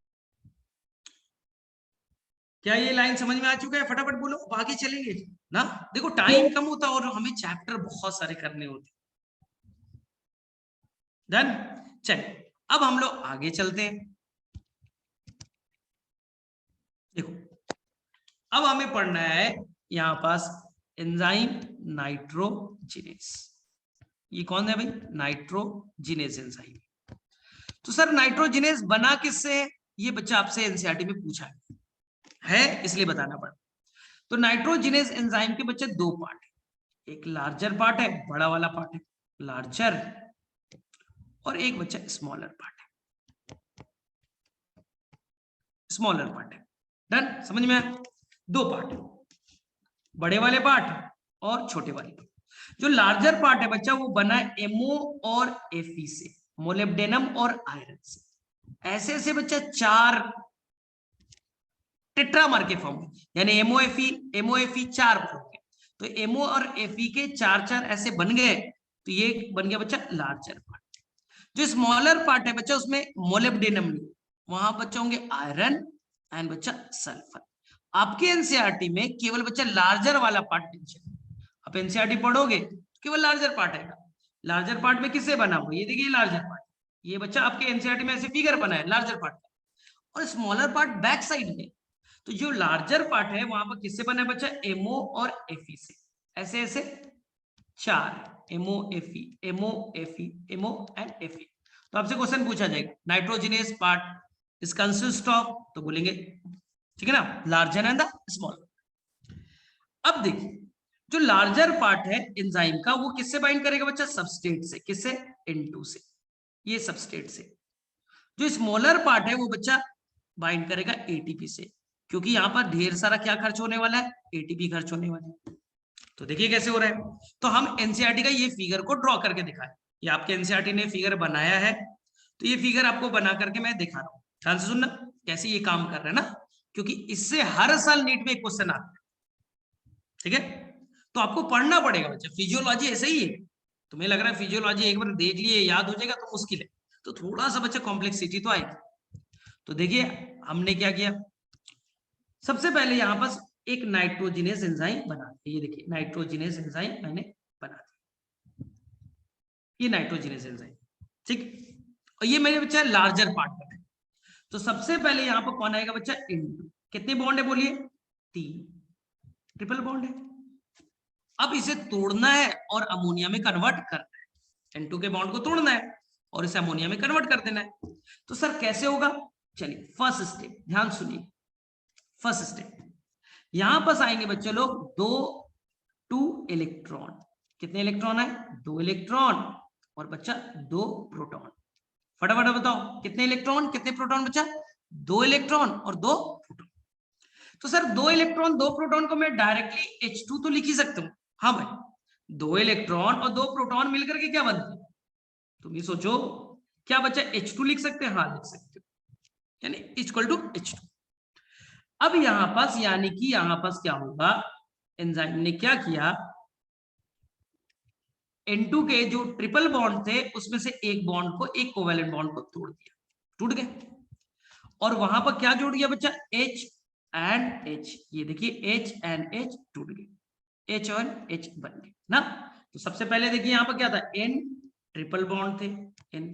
क्या ये लाइन समझ में आ चुका है? फटाफट बोलो, आगे चलेंगे ना। देखो टाइम कम होता और हमें चैप्टर बहुत सारे करने होते। डन, चलिए अब हम लोग आगे चलते हैं। देखो अब हमें पढ़ना है यहां पास एंजाइम नाइट्रोजिनेस। ये कौन है भाई, नाइट्रोजिनेस एंजाइम। तो सर नाइट्रोजिनेस बना किससे है, ये बच्चा आपसे एनसीईआरटी में पूछा है, इसलिए बताना पड़ा। तो नाइट्रोजिनेस एंजाइम के बच्चे दो पार्ट है, एक लार्जर पार्ट है, बड़ा वाला पार्ट है लार्जर, और एक बच्चा स्मॉलर पार्ट है, स्मॉलर पार्ट है। डन, समझ में आया? दो पार्ट है, बड़े वाले पार्ट और छोटे वाले पार्ट। जो लार्जर पार्ट है बच्चा वो बना है एमओ और एफई से, मोलिब्डेनम और आयरन से। ऐसे ऐसे बच्चा चार टेट्रामर के फॉर्म में, यानी एमओएफई चार फॉर्म के। तो एमओ और एफई के चार चार ऐसे बन गए, तो ये बन गया बच्चा लार्जर पार्ट। जो स्मॉलर पार्ट है बच्चा उसमें मोलिब्डेनम नहीं, वहां बच्चा होंगे आयरन एंड बच्चा सल्फर। आपके एनसीईआरटी में केवल बच्चा लार्जर वाला पार्ट मेंशन, आप एनसीईआरटी पढ़ोगे केवल लार्जर पार्ट आएगा। लार्जर पार्ट में किससे बना हुआ, ये देखिए लार्जर पार्ट, ये बच्चा आपके एनसीईआरटी में ऐसे फिगर बना है लार्जर पार्ट का, और स्मॉलर पार्ट बैक साइड में। तो जो लार्जर पार्ट है वहां पर किससे बना है बच्चा, एमओ और एफई से, ऐसे ऐसे चार, MO FE, MO FE, MO and FE. तो आपसे क्वेश्चन पूछा जाएगा nitrogenase part is consist of, तो बोलेंगे ठीक है ना, लार्जर एंड द स्मॉलर। अब देखिए जो लार्जर पार्ट है एंजाइम का वो किससे बाइंड करेगा बच्चा, सबस्ट्रेट से। किससे, N2 से, ये सबस्ट्रेट से। जो स्मॉलर पार्ट है वो बच्चा बाइंड करेगा एटीपी से, क्योंकि यहां पर ढेर सारा क्या खर्च होने वाला है, एटीपी खर्च होने वाला है। तो देखिए कैसे हो रहा है। तो हम एनसीईआरटी का ये फिगर को ड्रॉ करके दिखाएं, ये आपके एनसीईआरटी ने फिगर बनाया है, तो ये फिगर आपको बना करके मैं दिखा रहा हूँ, ध्यान से सुनना कैसे ये काम कर रहा है ना, क्योंकि इससे हर साल नीट में एक क्वेश्चन आता है। ठीक है, तो आपको पढ़ना पड़ेगा बच्चा, फिजियोलॉजी ऐसे ही है। तुम्हें लग रहा है फिजियोलॉजी एक बार देख लिए याद हो जाएगा तो मुश्किल है, तो थोड़ा सा बच्चा कॉम्प्लेक्सिटी तो आएगी। तो देखिए हमने क्या किया, सबसे पहले यहां पर एक नाइट्रोजिनेस एंजाइम बना दिया, ये देखिए नाइट्रोजिनेस एंजाइम मैंने बना दिया, ये नाइट्रोजिनेस एंजाइम, ठीक। और ये मेरे बच्चा लार्जर पार्ट का है। तो सबसे पहले यहां पर कौन आएगा बच्चा, N2। कितने बॉन्ड है बोलिए, 3, ट्रिपल बॉन्ड है। अब इसे तोड़ना है और अमोनिया में कन्वर्ट करना है, N2 के बॉन्ड को तोड़ना है। और इसे अमोनिया में कन्वर्ट कर देना है। तो सर कैसे होगा, चलिए फर्स्ट स्टेप ध्यान सुनिए। फर्स्ट स्टेप यहां पर आएंगे बच्चे लोग 2 इलेक्ट्रॉन, कितने इलेक्ट्रॉन है 2 इलेक्ट्रॉन, और बच्चा 2 प्रोटॉन। फटाफट बताओ कितने इलेक्ट्रॉन कितने प्रोटॉन बच्चा, 2 इलेक्ट्रॉन और 2 प्रोटॉन। तो सर 2 इलेक्ट्रॉन 2 प्रोटॉन को मैं डायरेक्टली H2 तो लिख ही सकता हूं। हाँ भाई 2 इलेक्ट्रॉन और 2 प्रोटॉन मिलकर के क्या बनते हैं, तुम ये सोचो क्या बच्चा H2 लिख सकते हैं, हाँ लिख सकते हो, यानी इक्वल टू H2। अब यहां पास यानी कि यहां पास क्या होगा, एंजाइम ने क्या किया, N2 के जो ट्रिपल बॉन्ड थे उसमें से एक बॉन्ड को, एक कोवेलेंट बॉन्ड को तोड़ दिया, टूट गए, और वहां पर क्या जोड़ दिया बच्चा H एंड H, ये देखिए H एंड H टूट गए, H और H बन गए ना। तो सबसे पहले देखिए यहाँ पर क्या था, N ट्रिपल बॉन्ड थे N,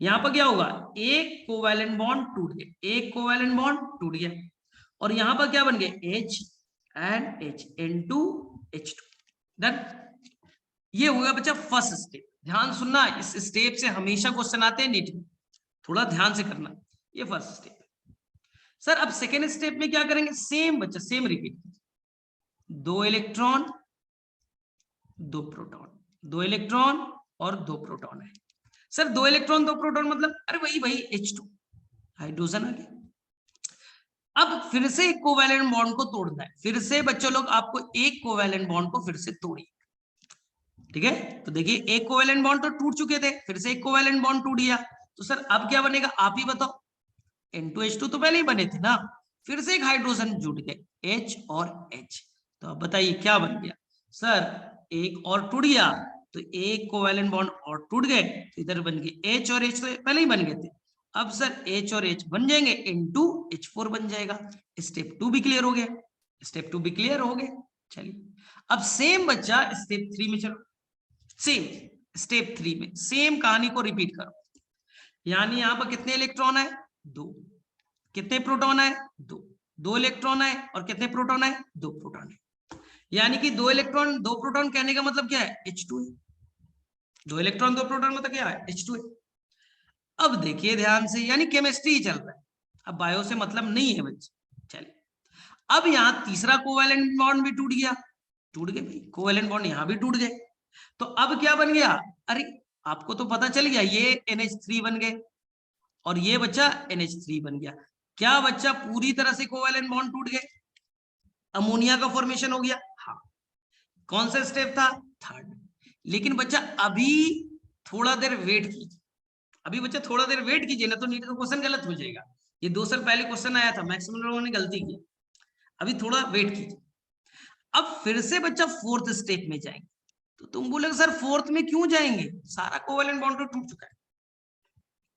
यहाँ पर क्या होगा एक कोवेलेंट बॉन्ड टूट गए, एक कोवेलेंट बॉन्ड टूट गया, और यहाँ पर क्या बन गए H and H, N2H2, done. ये होगा बच्चा फर्स्ट स्टेप। ध्यान सुनना, इस स्टेप से हमेशा क्वेश्चन आते हैं नीट में, थोड़ा ध्यान से करना, ये फर्स्ट स्टेप। सर अब सेकेंड स्टेप में क्या करेंगे, सेम बच्चा same repeat, 2 electron 2 proton, 2 electron और 2 प्रोटॉन है। सर 2 इलेक्ट्रॉन 2 प्रोटॉन मतलब अरे वही H2 हाइड्रोजन आ गया। अब फिर से एक कोवैलेंट बॉन्ड को तोड़ना है, फिर से बच्चों लोग आपको एक कोवैलेंट बॉन्ड को फिर से तोड़िए, ठीक है। तो देखिए एक कोवैलेंट बॉन्ड तो टूट चुके थे, फिर से एक कोवैलेंट बॉन्ड टूट गया, तो सर अब क्या बनेगा आप ही बताओ, N2H2 तो पहले ही बने थे ना, फिर से एक हाइड्रोजन जुड़ गए H और H, तो अब बताइए क्या बन गया, सर एक और टूट गया तो एक कोवैलेंट बॉन्ड और टूट गए, तो इधर बन गए H और H तो पहले ही बन गए थे, अब सर H और H बन जाएंगे, N2H4 बन जाएगा। स्टेप 2 भी क्लियर हो गया, स्टेप 2 भी क्लियर हो गया। चलिए अब सेम बच्चा स्टेप 3 में चलो, सेम स्टेप 3 में सेम कहानी को रिपीट करो, यानी यहां पर कितने इलेक्ट्रॉन है 2, कितने प्रोटॉन है 2, 2 इलेक्ट्रॉन है और कितने प्रोटॉन है 2 प्रोटॉन है, यानी कि 2 इलेक्ट्रॉन 2 प्रोटॉन कहने का मतलब क्या है H2 है, 2 इलेक्ट्रॉन 2 प्रोटॉन मतलब क्या है H2 है। अब देखिए ध्यान से, यानी केमिस्ट्री ही चल रहा है, अब बायो से मतलब नहीं है बच्चे। चलिए अब यहाँ तीसरा कोवैलेंट बॉन्ड भी टूट गया, टूट गए भाई कोवैलेंट बॉन्ड यहाँ भी टूट गए, तो अब क्या बन गया, अरे आपको तो पता चल गया ये NH3 बन गए और ये बच्चा NH3 बन गया, क्या बच्चा पूरी तरह से कोवैलेंट बॉन्ड टूट गए, अमोनिया का फॉर्मेशन हो गया, हाँ। कौन सा स्टेप था, थर्ड। लेकिन बच्चा अभी थोड़ा देर वेट कीजिए, अभी बच्चा थोड़ा देर वेट कीजिए ना तो नीट का क्वेश्चन गलत हो जाएगा, ये 2 साल पहले क्वेश्चन आया था, मैक्सिमम लोगों ने गलती की, अभी थोड़ा वेट कीजिए। अब फिर से बच्चा फोर्थ स्टेप में जाएंगे, तो तुम बोले सर फोर्थ में क्यों जाएंगे, सारा कोवैलेंट बॉन्ड तो टूट चुका है,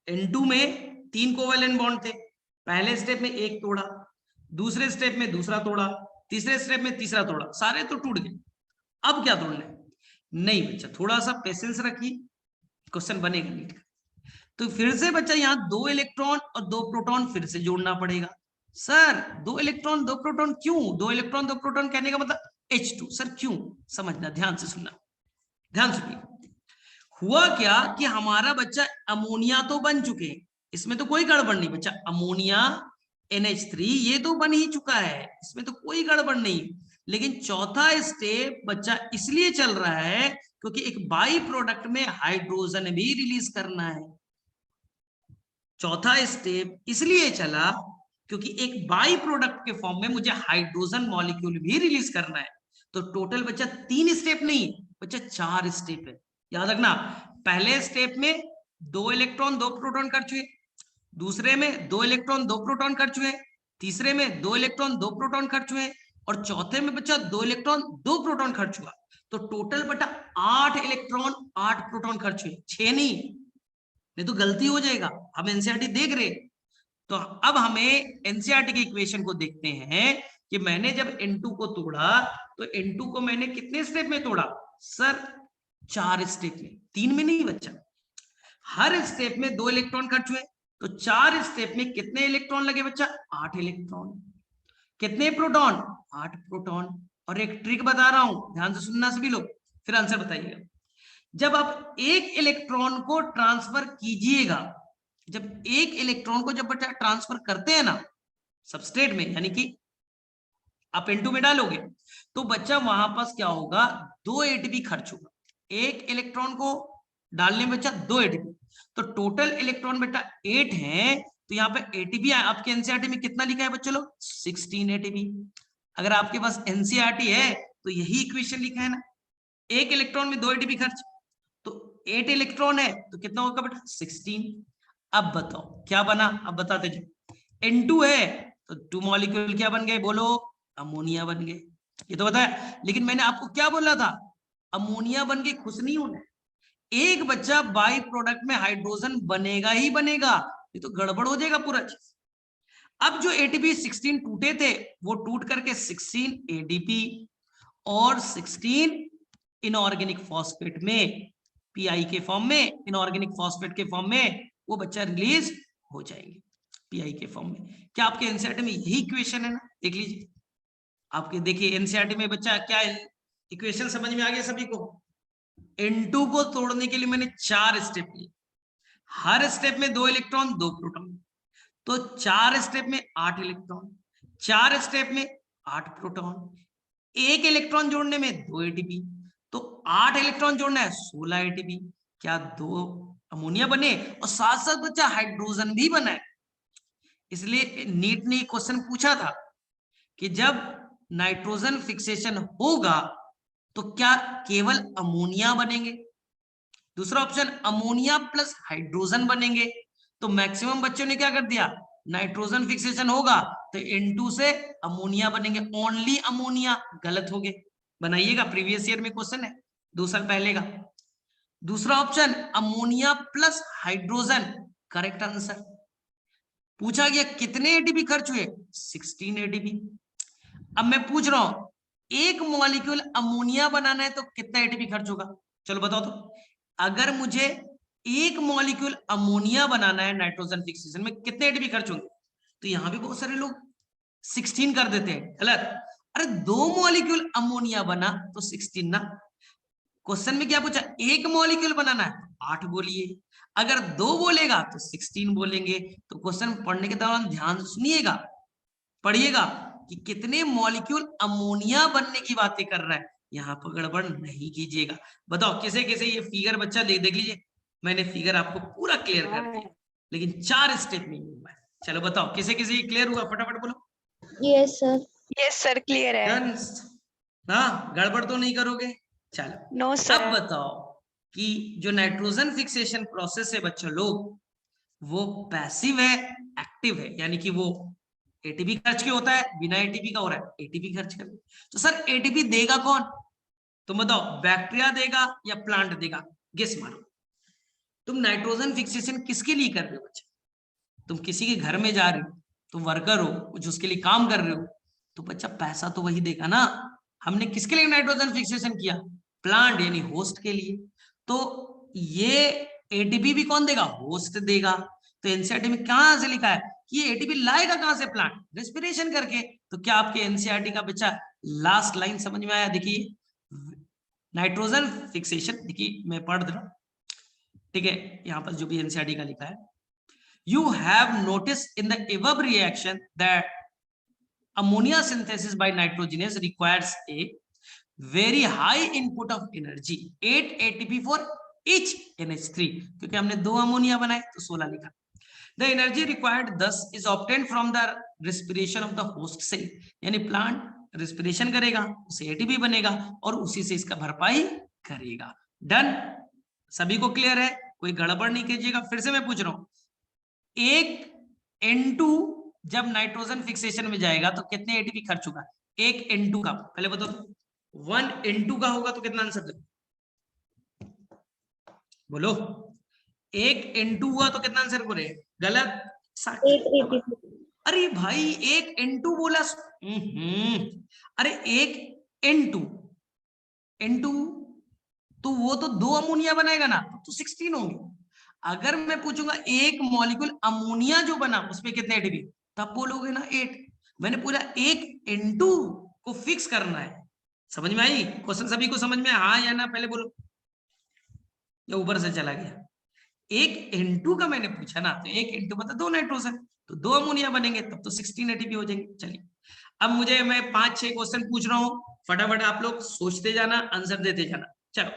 N2 में 3 कोवैलेंट बॉन्ड थे, पहले स्टेप में एक तोड़ा, दूसरे स्टेप में दूसरा तोड़ा, तीसरे स्टेप में तीसरा तोड़ा, सारे तो टूट गए, अब क्या तोड़ना है, नहीं बच्चा थोड़ा सा पेशेंस रखिए, क्वेश्चन बनेगा नीट का। तो फिर से बच्चा यहाँ 2 इलेक्ट्रॉन और 2 प्रोटॉन फिर से जोड़ना पड़ेगा, सर 2 इलेक्ट्रॉन 2 प्रोटॉन क्यों, 2 इलेक्ट्रॉन 2 प्रोटॉन कहने का मतलब H2, सर क्यों, समझना ध्यान से सुनना, ध्यान सुनिए। हुआ क्या कि हमारा बच्चा अमोनिया तो बन चुके, इसमें तो कोई गड़बड़ नहीं बच्चा, अमोनिया NH3 ये तो बन ही चुका है, इसमें तो कोई गड़बड़ नहीं, लेकिन चौथा स्टेप बच्चा इसलिए चल रहा है क्योंकि एक बाई प्रोडक्ट में हाइड्रोजन भी रिलीज करना है, चौथा स्टेप इसलिए चला क्योंकि एक बाई प्रोडक्ट के फॉर्म में मुझे हाइड्रोजन मॉलिक्यूल भी रिलीज करना है, तो टोटल बच्चा 3 स्टेप नहीं बच्चा 4 स्टेप है, याद रखना। पहले स्टेप में 2 इलेक्ट्रॉन 2 प्रोटॉन कर चुके, दूसरे में 2 इलेक्ट्रॉन 2 प्रोटॉन कर चुके, तीसरे में 2 इलेक्ट्रॉन 2 प्रोटॉन कर चुके, और चौथे में बच्चा 2 इलेक्ट्रॉन 2 प्रोटॉन कर चुका, तो टोटल बटा 8 इलेक्ट्रॉन 8 प्रोटॉन कर चुके, 6 नहीं तो गलती हो जाएगा, हम एनसीईआरटी देख रहे। तो अब हमें एनसीईआरटी के इक्वेशन को देखते हैं कि मैंने जब N2 को तोड़ा तो N2 को मैंने कितने स्टेप में तोड़ा, सर 4 स्टेप में, 3 में नहीं बच्चा, हर स्टेप में 2 इलेक्ट्रॉन खर्च हुए, तो 4 स्टेप में कितने इलेक्ट्रॉन लगे बच्चा 8 इलेक्ट्रॉन, कितने प्रोटॉन 8 प्रोटॉन, और एक ट्रिक बता रहा हूं ध्यान से सुनना सभी लोग, फिर आंसर बताइएगा। जब आप एक इलेक्ट्रॉन को ट्रांसफर कीजिएगा, जब एक इलेक्ट्रॉन को जब बच्चा ट्रांसफर करते हैं ना सबस्ट्रेट में, यानी कि आप N2 में डालोगे, तो बच्चा वहां पास क्या होगा, 2 एटीपी खर्च होगा। एक इलेक्ट्रॉन को डालने में बच्चा 2 एटीपी, तो टोटल इलेक्ट्रॉन बेटा 8 है। तो यहाँ पे एटीपी आपके एनसीईआरटी में कितना लिखा है बच्चों लोग, 16 एटीपी। अगर आपके पास एनसीईआरटी है तो यही इक्वेशन लिखा है ना, एक इलेक्ट्रॉन में 2 एटीपी खर्च, तो 8 इलेक्ट्रॉन है तो कितना होगा बेटा, 16। अब बताओ क्या बना, अब बताते जाओ। N2 है तो 2 मॉलिक्यूल क्या बन गए, बोलो, अमोनिया बन गए। ये तो बताया, लेकिन मैंने आपको क्या बोला था, अमोनिया बन के खुश नहीं होना, एक बच्चा बाई प्रोडक्ट में हाइड्रोजन बनेगा ही बनेगा, ये तो गड़बड़ हो जाएगा पूरा चीज। अब जो एटीपी 16 टूटे थे वो टूट करके 16 एडीपी और 16 इनऑर्गेनिक फॉस्फेट में, पीआई के फॉर्म में, इनऑर्गेनिक फॉस्फेट के फॉर्म में वो बच्चा रिलीज हो जाएंगे पीआई के फॉर्म में। क्या आपके एनसीईआरटी में यही इक्वेशन है ना, देख लीजिए आपके, देखिए एनसीईआरटी में बच्चा क्या इक्वेशन समझ में आ गया सभी को। N2 को तोड़ने के लिए मैंने 4 स्टेप लिए, हर स्टेप में 2 इलेक्ट्रॉन 2 प्रोटॉन, तो 4 स्टेप में 8 इलेक्ट्रॉन, 4 स्टेप में 8 प्रोटॉन, एक इलेक्ट्रॉन जोड़ने में 2 एटीपी, तो 8 इलेक्ट्रॉन जोड़ना है 16 एटीपी। क्या 2 अमोनिया बने और साथ साथ बच्चा हाइड्रोजन भी बना है। इसलिए नीट ने क्वेश्चन पूछा था कि जब नाइट्रोजन फिक्सेशन होगा तो क्या केवल अमोनिया बनेंगे, दूसरा ऑप्शन अमोनिया प्लस हाइड्रोजन बनेंगे। तो मैक्सिमम बच्चों ने क्या कर दिया, नाइट्रोजन फिक्सेशन होगा तो N2 से अमोनिया बनेंगे, ओनली अमोनिया। गलत हो गए, बनाइएगा, प्रीवियस ईयर में क्वेश्चन है 2 साल पहले का। दूसरा option ammonia plus hydrogen, correct answer. पूछा गया कितने एटीपी खर्च हुए, 16 एटीपी। अब मैं पूछ रहा हूं एक मॉलिक्यूल अमोनिया बनाना है तो कितना एटीपी खर्च होगा, चलो बताओ तो। अगर मुझे एक मॉलिक्यूल अमोनिया बनाना है नाइट्रोजन फिक्सेशन में, कितने एटीपी खर्च होंगे, तो यहां भी बहुत सारे लोग 16 कर देते हैं, गलत। अरे 2 मॉलिक्यूल अमोनिया बना तो 16 ना। क्वेश्चन में क्या पूछा, एक मॉलिक्यूल बनाना है 8 बोलिए, अगर 2 बोलेगा तो 16 बोलेंगे। तो क्वेश्चन पढ़ने के दौरान ध्यान से सुनिएगा, पढ़िएगा कि कितने मॉलिक्यूल अमोनिया बनने की बातें कर रहा है, यहाँ पर गड़बड़ नहीं कीजिएगा। बताओ किसे किसे ये फिगर बच्चा देख लीजिए, मैंने फिगर आपको पूरा क्लियर कर दिया, लेकिन 4 स्टेप में हुआ है। चलो बताओ किसे किसे ये क्लियर हुआ, फटाफट बोलो। यस सर क्लियर है। हाँ, गड़बड़ तो नहीं करोगे, चलो। No sir. अब बताओ कि जो नाइट्रोजन फिक्सेशन प्रोसेस है बच्चों लोग, वो पैसिव है एक्टिव है, यानी कि वो एटीपी खर्च के होता है, बिना एटीपी का हो रहा है एटीपी खर्च कर। तो सर एटीपी देगा कौन, तुम बताओ, बैक्टीरिया देगा या प्लांट देगा, गेस मारो। तुम नाइट्रोजन फिक्सेशन किसके लिए कर रहे हो बच्चा, तुम किसी के घर में जा रहे हो, तुम वर्कर हो, कुछ उसके लिए काम कर रहे हो, तो बच्चा पैसा तो वही देगा ना। हमने किसके लिए नाइट्रोजन फिक्सेशन किया, प्लांट यानी होस्ट के लिए। तो ये एटीपी भी कौन देगा, होस्ट देगा। तो एनसीईआरटी में कहां से लिखा है कि ये एटीपी लाएगा कहां से, प्लांट, रेस्पिरेशन करके। तो क्या आपके एनसीईआरटी का बच्चा लास्ट लाइन समझ में आया, देखिए नाइट्रोजन फिक्सेशन, देखिए मैं पढ़ दे रहा हूं, ठीक है, यहां पर जो भी एनसीईआरटी का लिखा है, you have noticed in the above reaction that ammonia synthesis by nitrogenase requires a very high input of energy 8 ATP for each NH3, क्योंकि हमने 2 अमोनिया बनाए तो 16 लिखा। The energy required thus is obtained from the respiration of the host cell, यानी plant respiration करेगा, उसे ATP बनेगा और उसी से इसका भरपाई करेगा। डन, सभी को क्लियर है, कोई गड़बड़ नहीं कीजिएगा। फिर से मैं पूछ रहा हूं, एक N2 जब नाइट्रोजन फिक्सेशन में जाएगा तो कितने एटीपी खर्च होगा, एक N2 का, पहले बताओ तो 1 N2 का होगा तो कितना आंसर दो, बोलो। एक N2 हुआ तो कितना आंसर बोले, गलत, 60। अरे भाई एक N2 बोला, अरे एक N2 तो वो तो 2 अमोनिया बनाएगा ना, तो 16 होंगे। अगर मैं पूछूंगा एक मॉलिक्यूल अमोनिया जो बना उसमें कितने एटीपी, तब बोलोगे ना 8। मैंने पूरा एक N2 को फिक्स करना है। समझ में आई, क्वेश्चन सभी को समझ में, हाँ या ना, पहले बोलो। या ऊपर से चला गया? एक N2 का मैंने पूछा ना, तो एक N2 मतलब 2 नाइट्रोजन, तो 2 अमोनिया बनेंगे, तब तो 16 ATP हो जाएंगे। चलिए अब मैं 5-6 क्वेश्चन पूछ रहा हूँ, फटाफट आप लोग सोचते जाना, आंसर देते जाना। चलो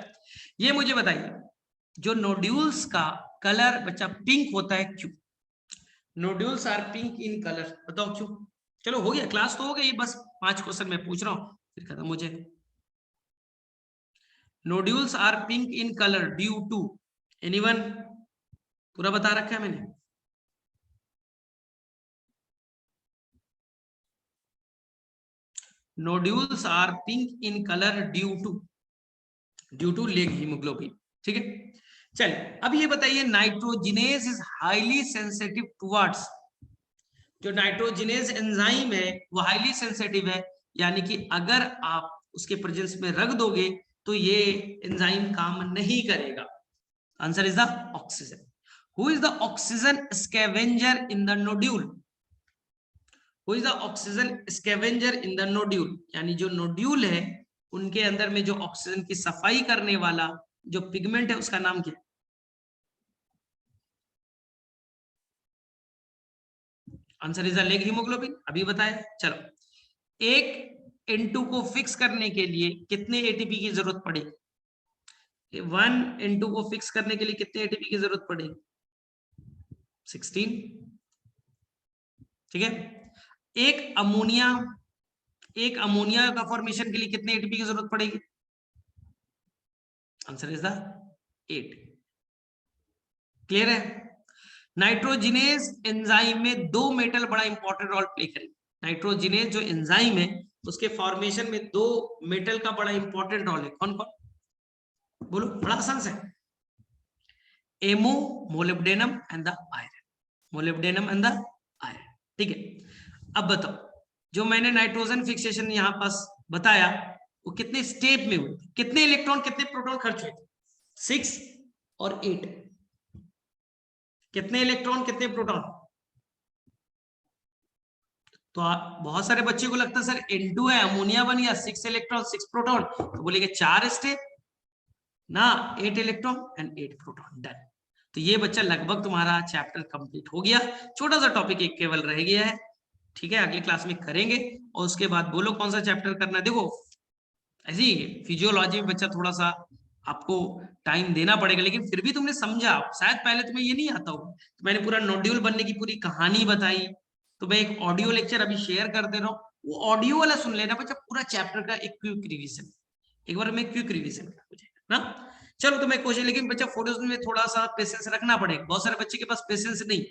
ये मुझे बताइए, जो नोड्यूल्स का कलर बच्चा पिंक होता है, क्यों? Nodules are pink in colour, बताओ क्यों? चलो हो गया, क्लास तो हो गई, बस 5 क्वेश्चन मैं पूछ रहा हूँ, फिर खत्म हो जाए। Nodules are pink in colour due to anyone? पूरा बता रखा है मैंने। Nodules are pink in colour due to leg haemoglobin, ठीक है। चलिए अब ये बताइए, nitrogenase is highly sensitive towards, जो नाइट्रोजिनेज एंजाइम है वो हाईली सेंसिटिव है, यानी कि अगर आप उसके प्रेजेंस में रख दोगे तो ये एंजाइम काम नहीं करेगा। Answer is the oxygen. Who is the oxygen scavenger in the nodule? Who is the oxygen scavenger in the nodule, यानी जो नोड्यूल है उनके अंदर में जो ऑक्सीजन की सफाई करने वाला जो पिगमेंट है उसका नाम क्या है? Answer is the leg haemoglobin, अभी बताया। चलो एक N2 को फिक्स करने के लिए कितने एटीपी की जरूरत पड़ेगी? 1 N2 को फिक्स करने के लिए कितने एटीपी की जरूरत पड़ेगी? 16, ठीक है। एक अमोनिया का फॉर्मेशन के लिए कितने एटीपी की जरूरत पड़ेगी? Answer is the 8। क्लियर है? नाइट्रोजिनेज एंजाइम में 2 मेटल बड़ा इंपॉर्टेंट रोल प्ले करेंगे। नाइट्रोजिनेज जो एंजाइम है उसके फॉर्मेशन में 2 मेटल का बड़ा इंपॉर्टेंट रोल है। कौन कौन? बोलो, बड़ा आसान से। Mo, molybdenum and the iron. Molybdenum and the iron, ठीक है। अब बताओ, जो मैंने नाइट्रोजन फिक्सेशन यहां पास बताया वो कितने स्टेप में हुए? कितने इलेक्ट्रॉन कितने प्रोटॉन खर्च हुए? 6 और 8। कितने इलेक्ट्रॉन कितने प्रोटॉन? तो बहुत सारे बच्चे को लगता है सर N2 है, अमोनिया बन गया, 6 इलेक्ट्रॉन 6 प्रोटॉन, तो बोलेंगे 4 स्टेप ना, 8 इलेक्ट्रॉन एंड 8 प्रोटॉन, डन। तो ये बच्चा लगभग तुम्हारा चैप्टर कंप्लीट हो गया। छोटा सा टॉपिक एक केवल रह गया है, ठीक है, अगली क्लास में करेंगे। और उसके बाद बोलो कौन सा चैप्टर करना है। देखो ऐसे ही फिजियोलॉजी में बच्चा थोड़ा सा आपको टाइम देना पड़ेगा, लेकिन फिर भी तुमने समझा, शायद पहले तुम्हें ये नहीं आता हो, तो मैंने पूरा नोड्यूल बनने की पूरी कहानी बताई, तो मैं एक ऑडियो लेक्चर अभी शेयर कर दे रहा हूँ, वो ऑडियो वाला सुन लेना बच्चा, पूरा चैप्टर का एक क्विक रिवीजन, एक बार में क्विक रिवीजन हो जाएगा ना। चलो तो मैं कोशिश, लेकिन बच्चा फोटोज में थोड़ा सा पेशेंस रखना पड़ेगा। बहुत सारे बच्चे के पास पेशेंस नहीं,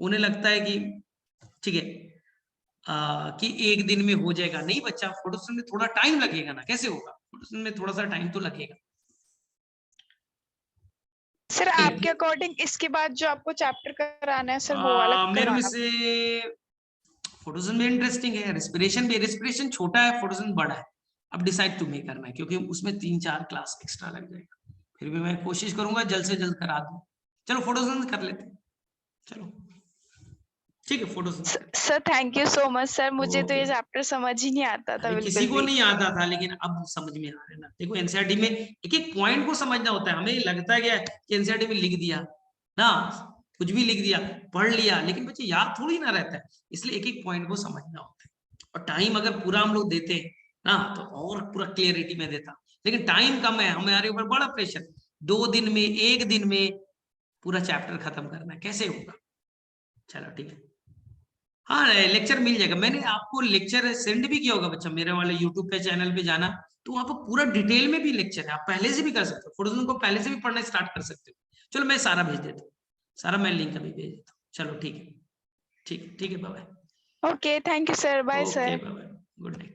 उन्हें लगता है कि ठीक है कि एक दिन में हो जाएगा। नहीं बच्चा, फोटोज में थोड़ा टाइम लगेगा ना, कैसे होगा, फोटोज में थोड़ा सा टाइम तो लगेगा। सर आपके अकॉर्डिंग इसके बाद जो आपको चैप्टर कराना है सर वो वाला मेरे में करवाना। से फोटोजन में इंटरेस्टिंग है, रेस्पिरेशन भी। रेस्पिरेशन छोटा है, फोटोजन बड़ा है, अब डिसाइड तुम्हें करना है, क्योंकि उसमें 3-4 क्लास एक्स्ट्रा लग जाएगा। फिर भी मैं कोशिश करूंगा जल्द से जल्द करा दूं। चलो फोटोजन कर लेते हैं, चलो ठीक है, फोटोजन। Sir thank you so much sir, मुझे तो ये चैप्टर समझ ही नहीं आता था अरे किसी बिल्कुल को भी। नहीं आता था, लेकिन अब समझ में आ रहा है ना। देखो एनसीईआरटी में एक एक पॉइंट को समझना होता है। हमें लगता है क्या कि एनसीईआरटी में लिख दिया ना, कुछ भी लिख दिया, पढ़ लिया, लेकिन बच्चे याद थोड़ी ना रहता है, इसलिए एक एक पॉइंट को समझना होता है। और टाइम अगर पूरा हम लोग देते ना तो और पूरा क्लियरिटी में देता, लेकिन टाइम कम है, हमारे ऊपर बड़ा प्रेशर। 2 दिन में, 1 दिन में पूरा चैप्टर खत्म करना है, कैसे होगा? चलो ठीक है, हाँ लेक्चर मिल जाएगा। मैंने आपको लेक्चर सेंड भी किया होगा बच्चा, मेरे वाले यूट्यूब पे चैनल पे जाना, तो वहां पर पूरा डिटेल में भी लेक्चर है, आप पहले से भी कर सकते हो, फोटोजन को पहले से भी पढ़ना स्टार्ट कर सकते हो। चलो मैं सारा भेज देता हूँ, सारा मैं लिंक अभी भेज देता हूँ। चलो ठीक है, ठीक है, bye bye. Okay thank you sir, bye okay sir. Bye bye, good night.